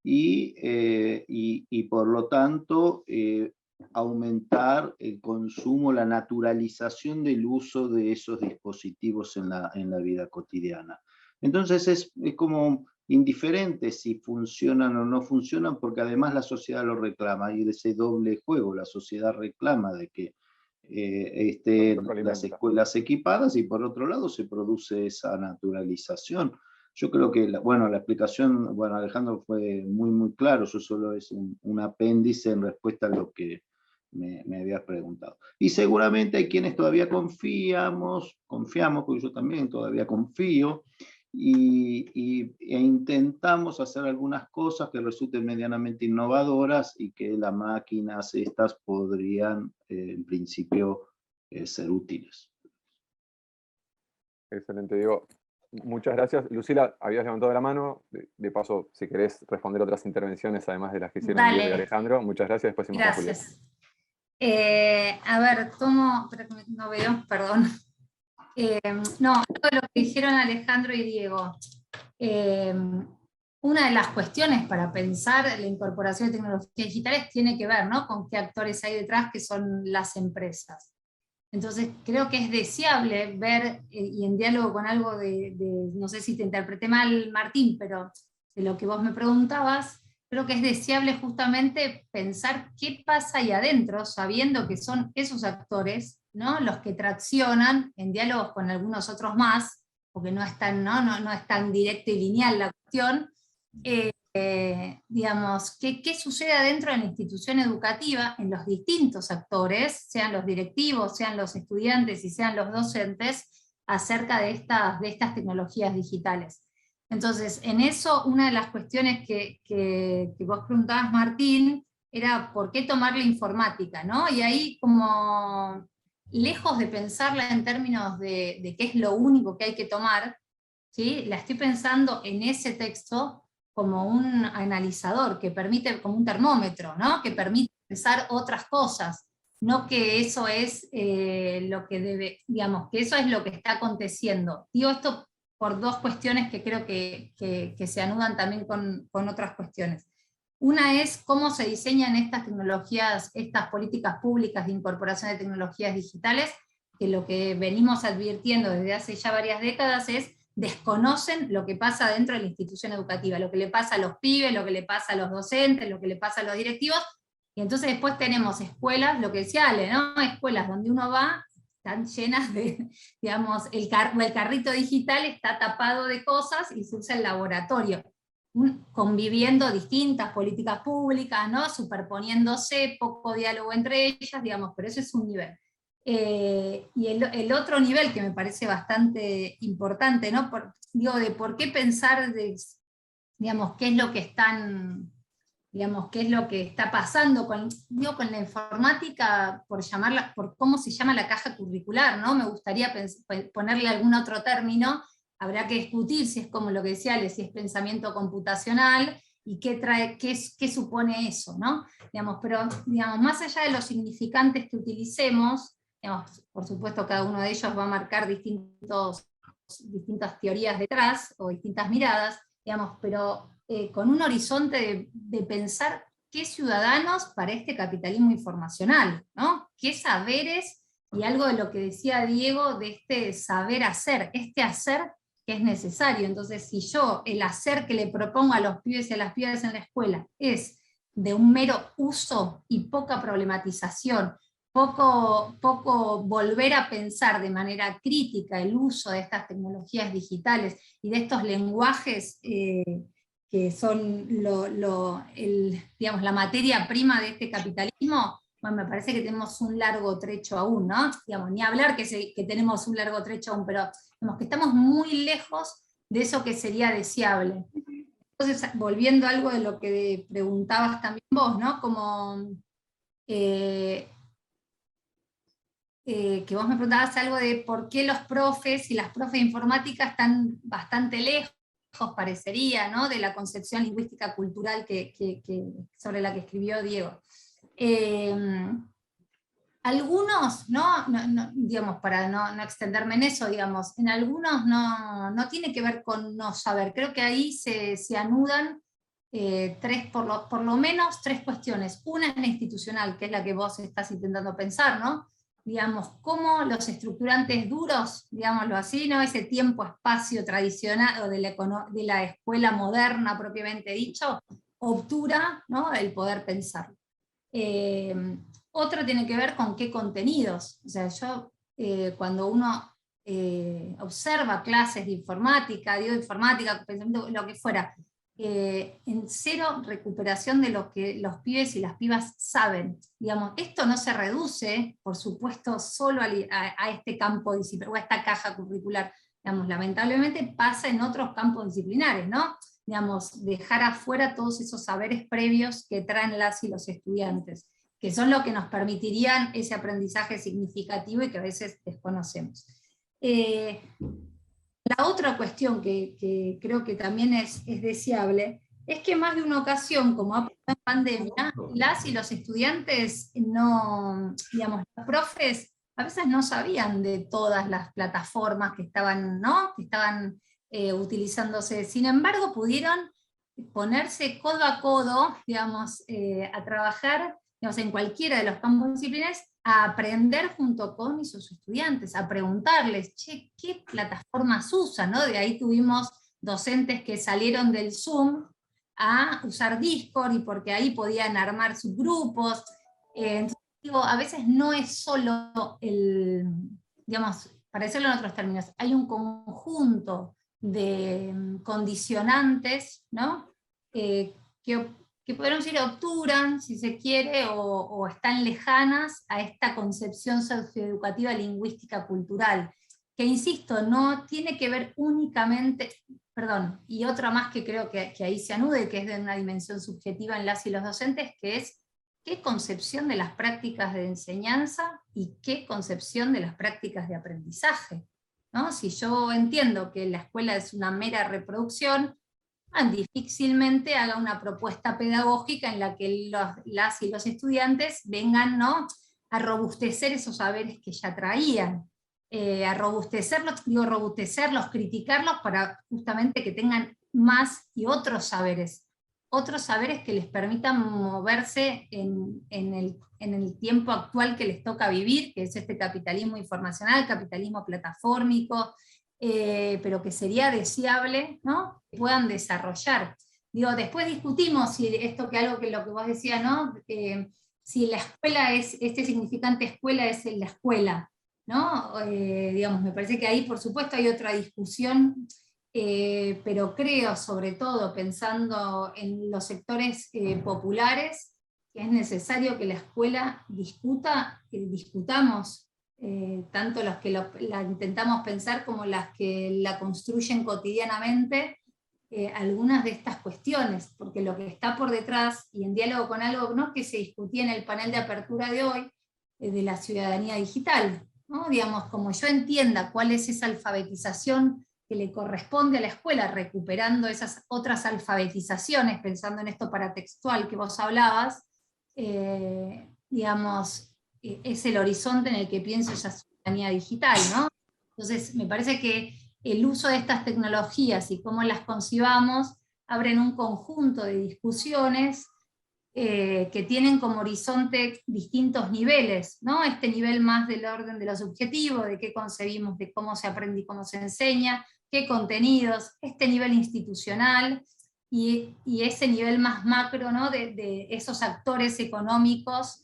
y por lo tanto aumentar el consumo, la naturalización del uso de esos dispositivos en la vida cotidiana. Entonces es como indiferente si funcionan o no funcionan, porque además la sociedad lo reclama, y de ese doble juego, la sociedad reclama de que estén las escuelas equipadas y por otro lado se produce esa naturalización. Yo creo que, la explicación, Alejandro fue muy, muy claro, eso solo es un apéndice en respuesta a lo que me habías preguntado. Y seguramente hay quienes todavía confiamos, porque yo también todavía confío, e intentamos hacer algunas cosas que resulten medianamente innovadoras y que las máquinas estas podrían, en principio, ser útiles. Excelente, Diego. Muchas gracias. Lucila, habías levantado la mano. De paso, si querés responder otras intervenciones, además de las que hicieron Diego y Alejandro. Muchas gracias. Después seguimos con Julieta. Gracias. A ver, tomo, no veo, perdón. No, todo lo que dijeron Alejandro y Diego. Una de las cuestiones para pensar la incorporación de tecnologías digitales tiene que ver, ¿no?, con qué actores hay detrás, que son las empresas. Entonces creo que es deseable ver, y en diálogo con algo no sé si te interpreté mal, Martín, pero de lo que vos me preguntabas, creo que es deseable justamente pensar qué pasa ahí adentro, sabiendo que son esos actores, ¿no?, los que traccionan en diálogos con algunos otros más, porque no es tan directa y lineal la cuestión, digamos, ¿qué sucede adentro de la institución educativa en los distintos actores, sean los directivos, sean los estudiantes y sean los docentes, acerca de estas tecnologías digitales? Entonces, en eso, una de las cuestiones que vos preguntabas, Martín, era ¿por qué tomar la informática?, ¿no? Y ahí, como lejos de pensarla en términos de qué es lo único que hay que tomar, ¿sí?, la estoy pensando en ese texto como un analizador, que permite, como un termómetro, ¿no?, que permite pensar otras cosas, no que eso es lo que debe, digamos, que eso es lo que está aconteciendo. Digo esto por dos cuestiones que creo que se anudan también con otras cuestiones. Una es cómo se diseñan estas tecnologías, estas políticas públicas de incorporación de tecnologías digitales, que lo que venimos advirtiendo desde hace ya varias décadas es desconocen lo que pasa dentro de la institución educativa, lo que le pasa a los pibes, lo que le pasa a los docentes, lo que le pasa a los directivos, y entonces después tenemos escuelas, lo que decía Ale, ¿no?, escuelas donde uno va, están llenas de, digamos, el carrito digital está tapado de cosas y se usa el laboratorio, conviviendo distintas políticas públicas, ¿no?, superponiéndose, poco diálogo entre ellas, digamos, pero eso es un nivel. Y el otro nivel que me parece bastante importante, ¿no?, de por qué pensar, digamos, qué es lo que están, digamos, qué es lo que está pasando con la informática, por cómo se llama la caja curricular, ¿no? Me gustaría ponerle algún otro término, habrá que discutir si es como lo que decía Ale, si es pensamiento computacional, y qué supone eso, ¿no? Digamos, pero digamos, más allá de los significantes que utilicemos, digamos, por supuesto cada uno de ellos va a marcar distintas teorías detrás, o distintas miradas, digamos, pero con un horizonte de pensar qué ciudadanos para este capitalismo informacional, ¿no? Qué saberes, y algo de lo que decía Diego, de este saber hacer, este hacer que es necesario. Entonces, si yo, el hacer que le propongo a los pibes y a las pibas en la escuela es de un mero uso y poca problematización, poco volver a pensar de manera crítica el uso de estas tecnologías digitales y de estos lenguajes que son digamos, la materia prima de este capitalismo, bueno, me parece que tenemos un largo trecho aún, ¿no? Digamos, ni hablar que tenemos un largo trecho aún, pero digamos que estamos muy lejos de eso que sería deseable. Entonces, volviendo a algo de lo que preguntabas también vos, ¿no? Como que vos me preguntabas algo de por qué los profes y las profes de informática están bastante lejos, parecería, ¿no?, de la concepción lingüística cultural sobre la que escribió Diego. Algunos, digamos, para no extenderme en eso, digamos, en algunos no tiene que ver con no saber, creo que ahí se anudan por lo menos tres cuestiones. Una es la institucional, que es la que vos estás intentando pensar, ¿no? Digamos, cómo los estructurantes duros, digámoslo así, ¿no?, ese tiempo-espacio tradicional, o de la escuela moderna propiamente dicho, obtura, ¿no?, el poder pensar. Otro tiene que ver con qué contenidos. O sea, cuando uno observa clases de informática, pensamiento, lo que fuera, en cero recuperación de lo que los pibes y las pibas saben. Digamos, esto no se reduce, por supuesto, solo a este campo disciplinar, o a esta caja curricular. digamos, lamentablemente pasa en otros campos disciplinares, ¿no? Digamos, dejar afuera todos esos saberes previos que traen las y los estudiantes, que son lo que nos permitirían ese aprendizaje significativo y que a veces desconocemos. La otra cuestión que creo que también es deseable, es que más de una ocasión, como ha pasado en pandemia, las y los estudiantes no, digamos, los profes a veces no sabían de todas las plataformas que estaban, ¿no? Que estaban utilizándose. Sin embargo, pudieron ponerse codo a codo, digamos, a trabajar, digamos, en cualquiera de los campos disciplinares, a aprender junto con sus estudiantes, a preguntarles, che, ¿qué plataformas usan? ¿No? De ahí tuvimos docentes que salieron del Zoom a usar Discord, y porque ahí podían armar sus grupos. Entonces, digo, a veces no es solo digamos, para decirlo en otros términos, hay un conjunto de condicionantes, ¿no? Que podríamos decir obturan, si se quiere, o están lejanas a esta concepción socioeducativa lingüística cultural, que insisto, no tiene que ver únicamente, perdón, y otra más que creo que ahí se anude, que es de una dimensión subjetiva en las y los docentes, que es qué concepción de las prácticas de enseñanza y qué concepción de las prácticas de aprendizaje, ¿no? Si yo entiendo que la escuela es una mera reproducción, difícilmente haga una propuesta pedagógica en la que las y los estudiantes vengan, ¿no?, a robustecer esos saberes que ya traían, a robustecerlos, criticarlos para justamente que tengan más y otros saberes que les permitan moverse en el tiempo actual que les toca vivir, que es este capitalismo informacional, capitalismo platformico, pero que sería deseable, ¿no?, que puedan desarrollar. Digo, después discutimos si esto, que algo que lo que vos decías, ¿no?, si la escuela es, este significante escuela es la escuela, ¿no? Digamos, me parece que ahí por supuesto hay otra discusión, pero creo, sobre todo pensando en los sectores populares, que es necesario que la escuela discutamos, tanto los que la intentamos pensar como las que la construyen cotidianamente, algunas de estas cuestiones, porque lo que está por detrás, y en diálogo con algo, ¿no?, que se discutía en el panel de apertura de hoy, de la ciudadanía digital, ¿no? Digamos, como yo entienda cuál es esa alfabetización que le corresponde a la escuela, recuperando esas otras alfabetizaciones, pensando en esto paratextual que vos hablabas, digamos, es el horizonte en el que pienso esa ciudadanía digital, ¿no? Entonces, me parece que el uso de estas tecnologías y cómo las concibamos abren un conjunto de discusiones que tienen como horizonte distintos niveles, ¿no? Este nivel más del orden de lo subjetivo, de qué concebimos, de cómo se aprende y cómo se enseña, qué contenidos, este nivel institucional, y ese nivel más macro, ¿no?, de esos actores económicos,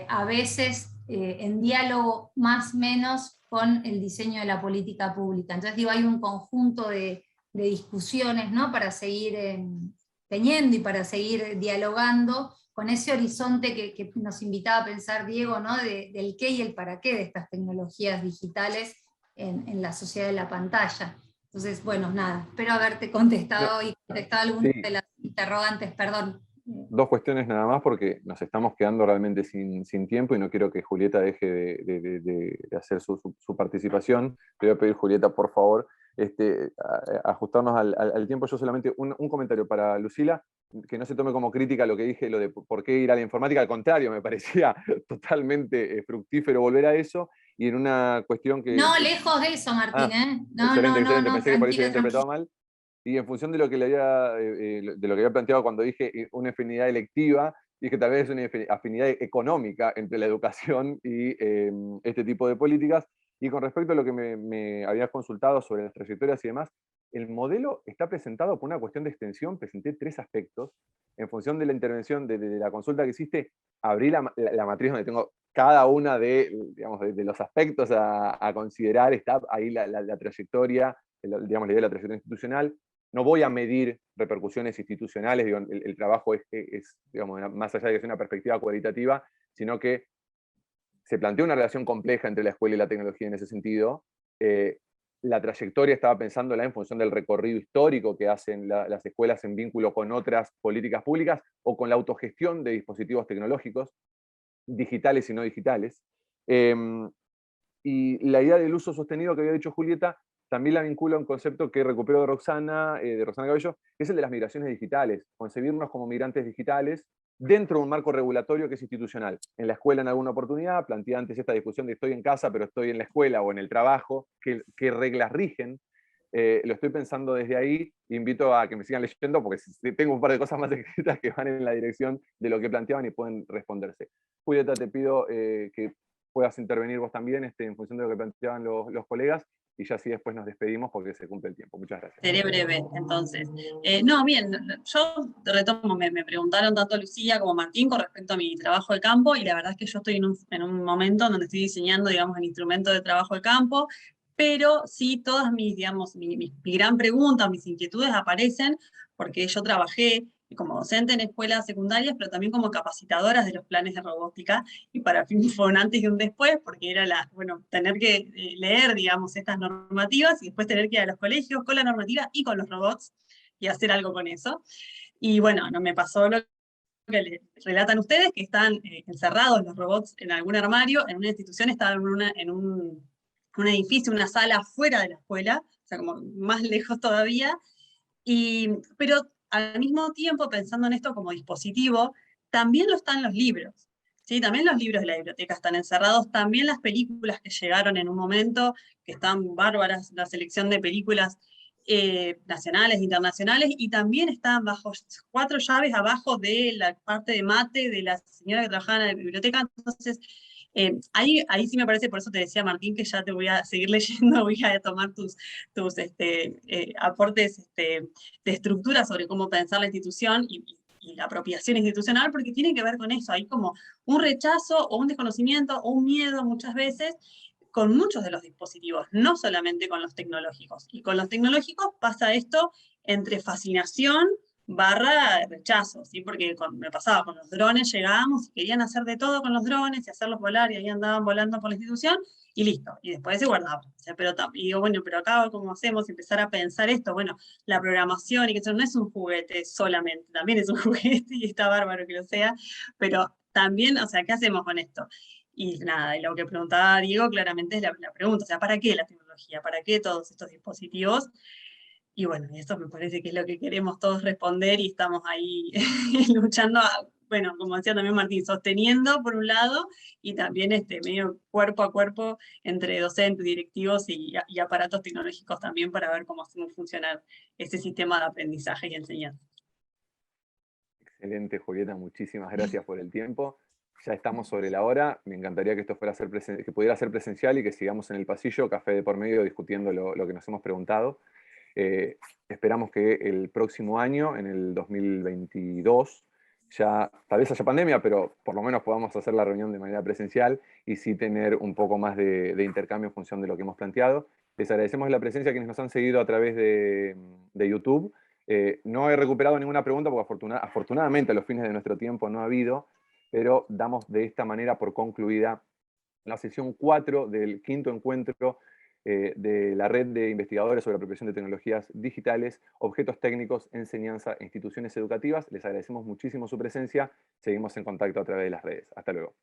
a veces en diálogo más o menos con el diseño de la política pública. Entonces digo, hay un conjunto de discusiones, ¿no?, para seguir teniendo y para seguir dialogando con ese horizonte que nos invitaba a pensar Diego, ¿no?, del qué y el para qué de estas tecnologías digitales en la sociedad de la pantalla. Entonces, bueno, nada, espero haberte contestado y contestado algunas de las interrogantes, perdón. Dos cuestiones nada más, porque nos estamos quedando realmente sin tiempo y no quiero que Julieta deje de hacer su participación. Te voy a pedir, Julieta, por favor, ajustarnos al tiempo. Yo solamente un comentario para Lucila, que no se tome como crítica lo que dije, lo de por qué ir a la informática. Al contrario, me parecía totalmente fructífero volver a eso, y en una cuestión que... No, lejos de eso, Martín, No, excelente, no, excelente. no, Pensé que por ahí se había interpretado mal. Y en función de lo que había planteado cuando dije una afinidad electiva, dije tal vez una afinidad económica entre la educación y este tipo de políticas. Y con respecto a lo que me habías consultado sobre las trayectorias y demás, el modelo está presentado por una cuestión de extensión. Presenté 3 aspectos. En función de la intervención, de la consulta que hiciste, abrí la matriz donde tengo cada una de los aspectos a considerar. Está ahí la trayectoria, digamos, la idea de la trayectoria institucional. No voy a medir repercusiones institucionales, digo, el trabajo es, digamos, más allá de que sea una perspectiva cualitativa, sino que se plantea una relación compleja entre la escuela y la tecnología en ese sentido. la trayectoria estaba pensándola en función del recorrido histórico que hacen las escuelas en vínculo con otras políticas públicas o con la autogestión de dispositivos tecnológicos, digitales y no digitales. Y la idea del uso sostenido que había dicho Julieta también la vinculo a un concepto que recupero de Roxana Cabello, que es el de las migraciones digitales, concebirnos como migrantes digitales dentro de un marco regulatorio que es institucional. En la escuela, en alguna oportunidad, planteé antes esta discusión de estoy en casa, pero estoy en la escuela o en el trabajo, qué reglas rigen. Lo estoy pensando desde ahí, invito a que me sigan leyendo porque tengo un par de cosas más escritas que van en la dirección de lo que planteaban y pueden responderse. Julieta, te pido que puedas intervenir vos también en función de lo que planteaban los colegas, y ya así después nos despedimos porque se cumple el tiempo. Muchas gracias. Seré breve, entonces. No, bien, yo retomo, me preguntaron tanto Lucía como Martín con respecto a mi trabajo de campo, y la verdad es que yo estoy en un momento donde estoy diseñando, digamos, el instrumento de trabajo de campo, pero sí todas mis, digamos, mi gran pregunta, mis inquietudes aparecen porque yo trabajé como docente en escuelas secundarias, pero también como capacitadoras de los planes de robótica, y para mí fue un antes y un después, porque era tener que leer, digamos, estas normativas y después tener que ir a los colegios con la normativa y con los robots y hacer algo con eso. Y bueno, no me pasó lo que les relatan ustedes, que están encerrados los robots en algún armario, en una institución, estaban en un edificio, una sala fuera de la escuela, o sea, como más lejos todavía, pero al mismo tiempo, pensando en esto como dispositivo, también lo están los libros. ¿Sí? También los libros de la biblioteca están encerrados, también las películas que llegaron en un momento, que están bárbaras, la selección de películas nacionales, internacionales, y también están bajo 4 llaves abajo de la parte de mate de la señora que trabajaba en la biblioteca. Entonces, ahí sí me parece, por eso te decía, Martín, que ya te voy a seguir leyendo, voy a tomar tus aportes de estructura sobre cómo pensar la institución y la apropiación institucional, porque tiene que ver con eso. Hay como un rechazo o un desconocimiento o un miedo muchas veces con muchos de los dispositivos, no solamente con los tecnológicos. Y con los tecnológicos pasa esto entre fascinación barra rechazo, ¿sí? Porque me pasaba con los drones, llegábamos y querían hacer de todo con los drones y hacerlos volar, y ahí andaban volando por la institución, y listo, y después se guardaban. O sea, y digo, bueno, pero acá, ¿cómo hacemos? Empezar a pensar esto, bueno, la programación, y que eso no es un juguete solamente, también es un juguete, y está bárbaro que lo sea, pero también, o sea, ¿qué hacemos con esto? Y nada, y lo que preguntaba Diego claramente es la pregunta, o sea, ¿para qué la tecnología? ¿Para qué todos estos dispositivos? Y bueno, eso me parece que es lo que queremos todos responder, y estamos ahí luchando, bueno, como decía también Martín, sosteniendo por un lado, y también medio cuerpo a cuerpo entre docentes, directivos y aparatos tecnológicos también, para ver cómo hacemos funcionar ese sistema de aprendizaje y enseñanza. Excelente, Julieta, muchísimas gracias por el tiempo. Ya estamos sobre la hora. Me encantaría que esto que pudiera ser presencial y que sigamos en el pasillo, café de por medio, discutiendo lo que nos hemos preguntado. Esperamos que el próximo año, en el 2022, ya tal vez haya pandemia, pero por lo menos podamos hacer la reunión de manera presencial y sí tener un poco más de intercambio en función de lo que hemos planteado. Les agradecemos la presencia a quienes nos han seguido a través de YouTube. No he recuperado ninguna pregunta porque afortunadamente a los fines de nuestro tiempo no ha habido, pero damos de esta manera por concluida la sesión 4 del 5º encuentro de la Red de Investigadores sobre Apropiación de Tecnologías Digitales, Objetos Técnicos, Enseñanza e Instituciones Educativas. Les agradecemos muchísimo su presencia. Seguimos en contacto a través de las redes. Hasta luego.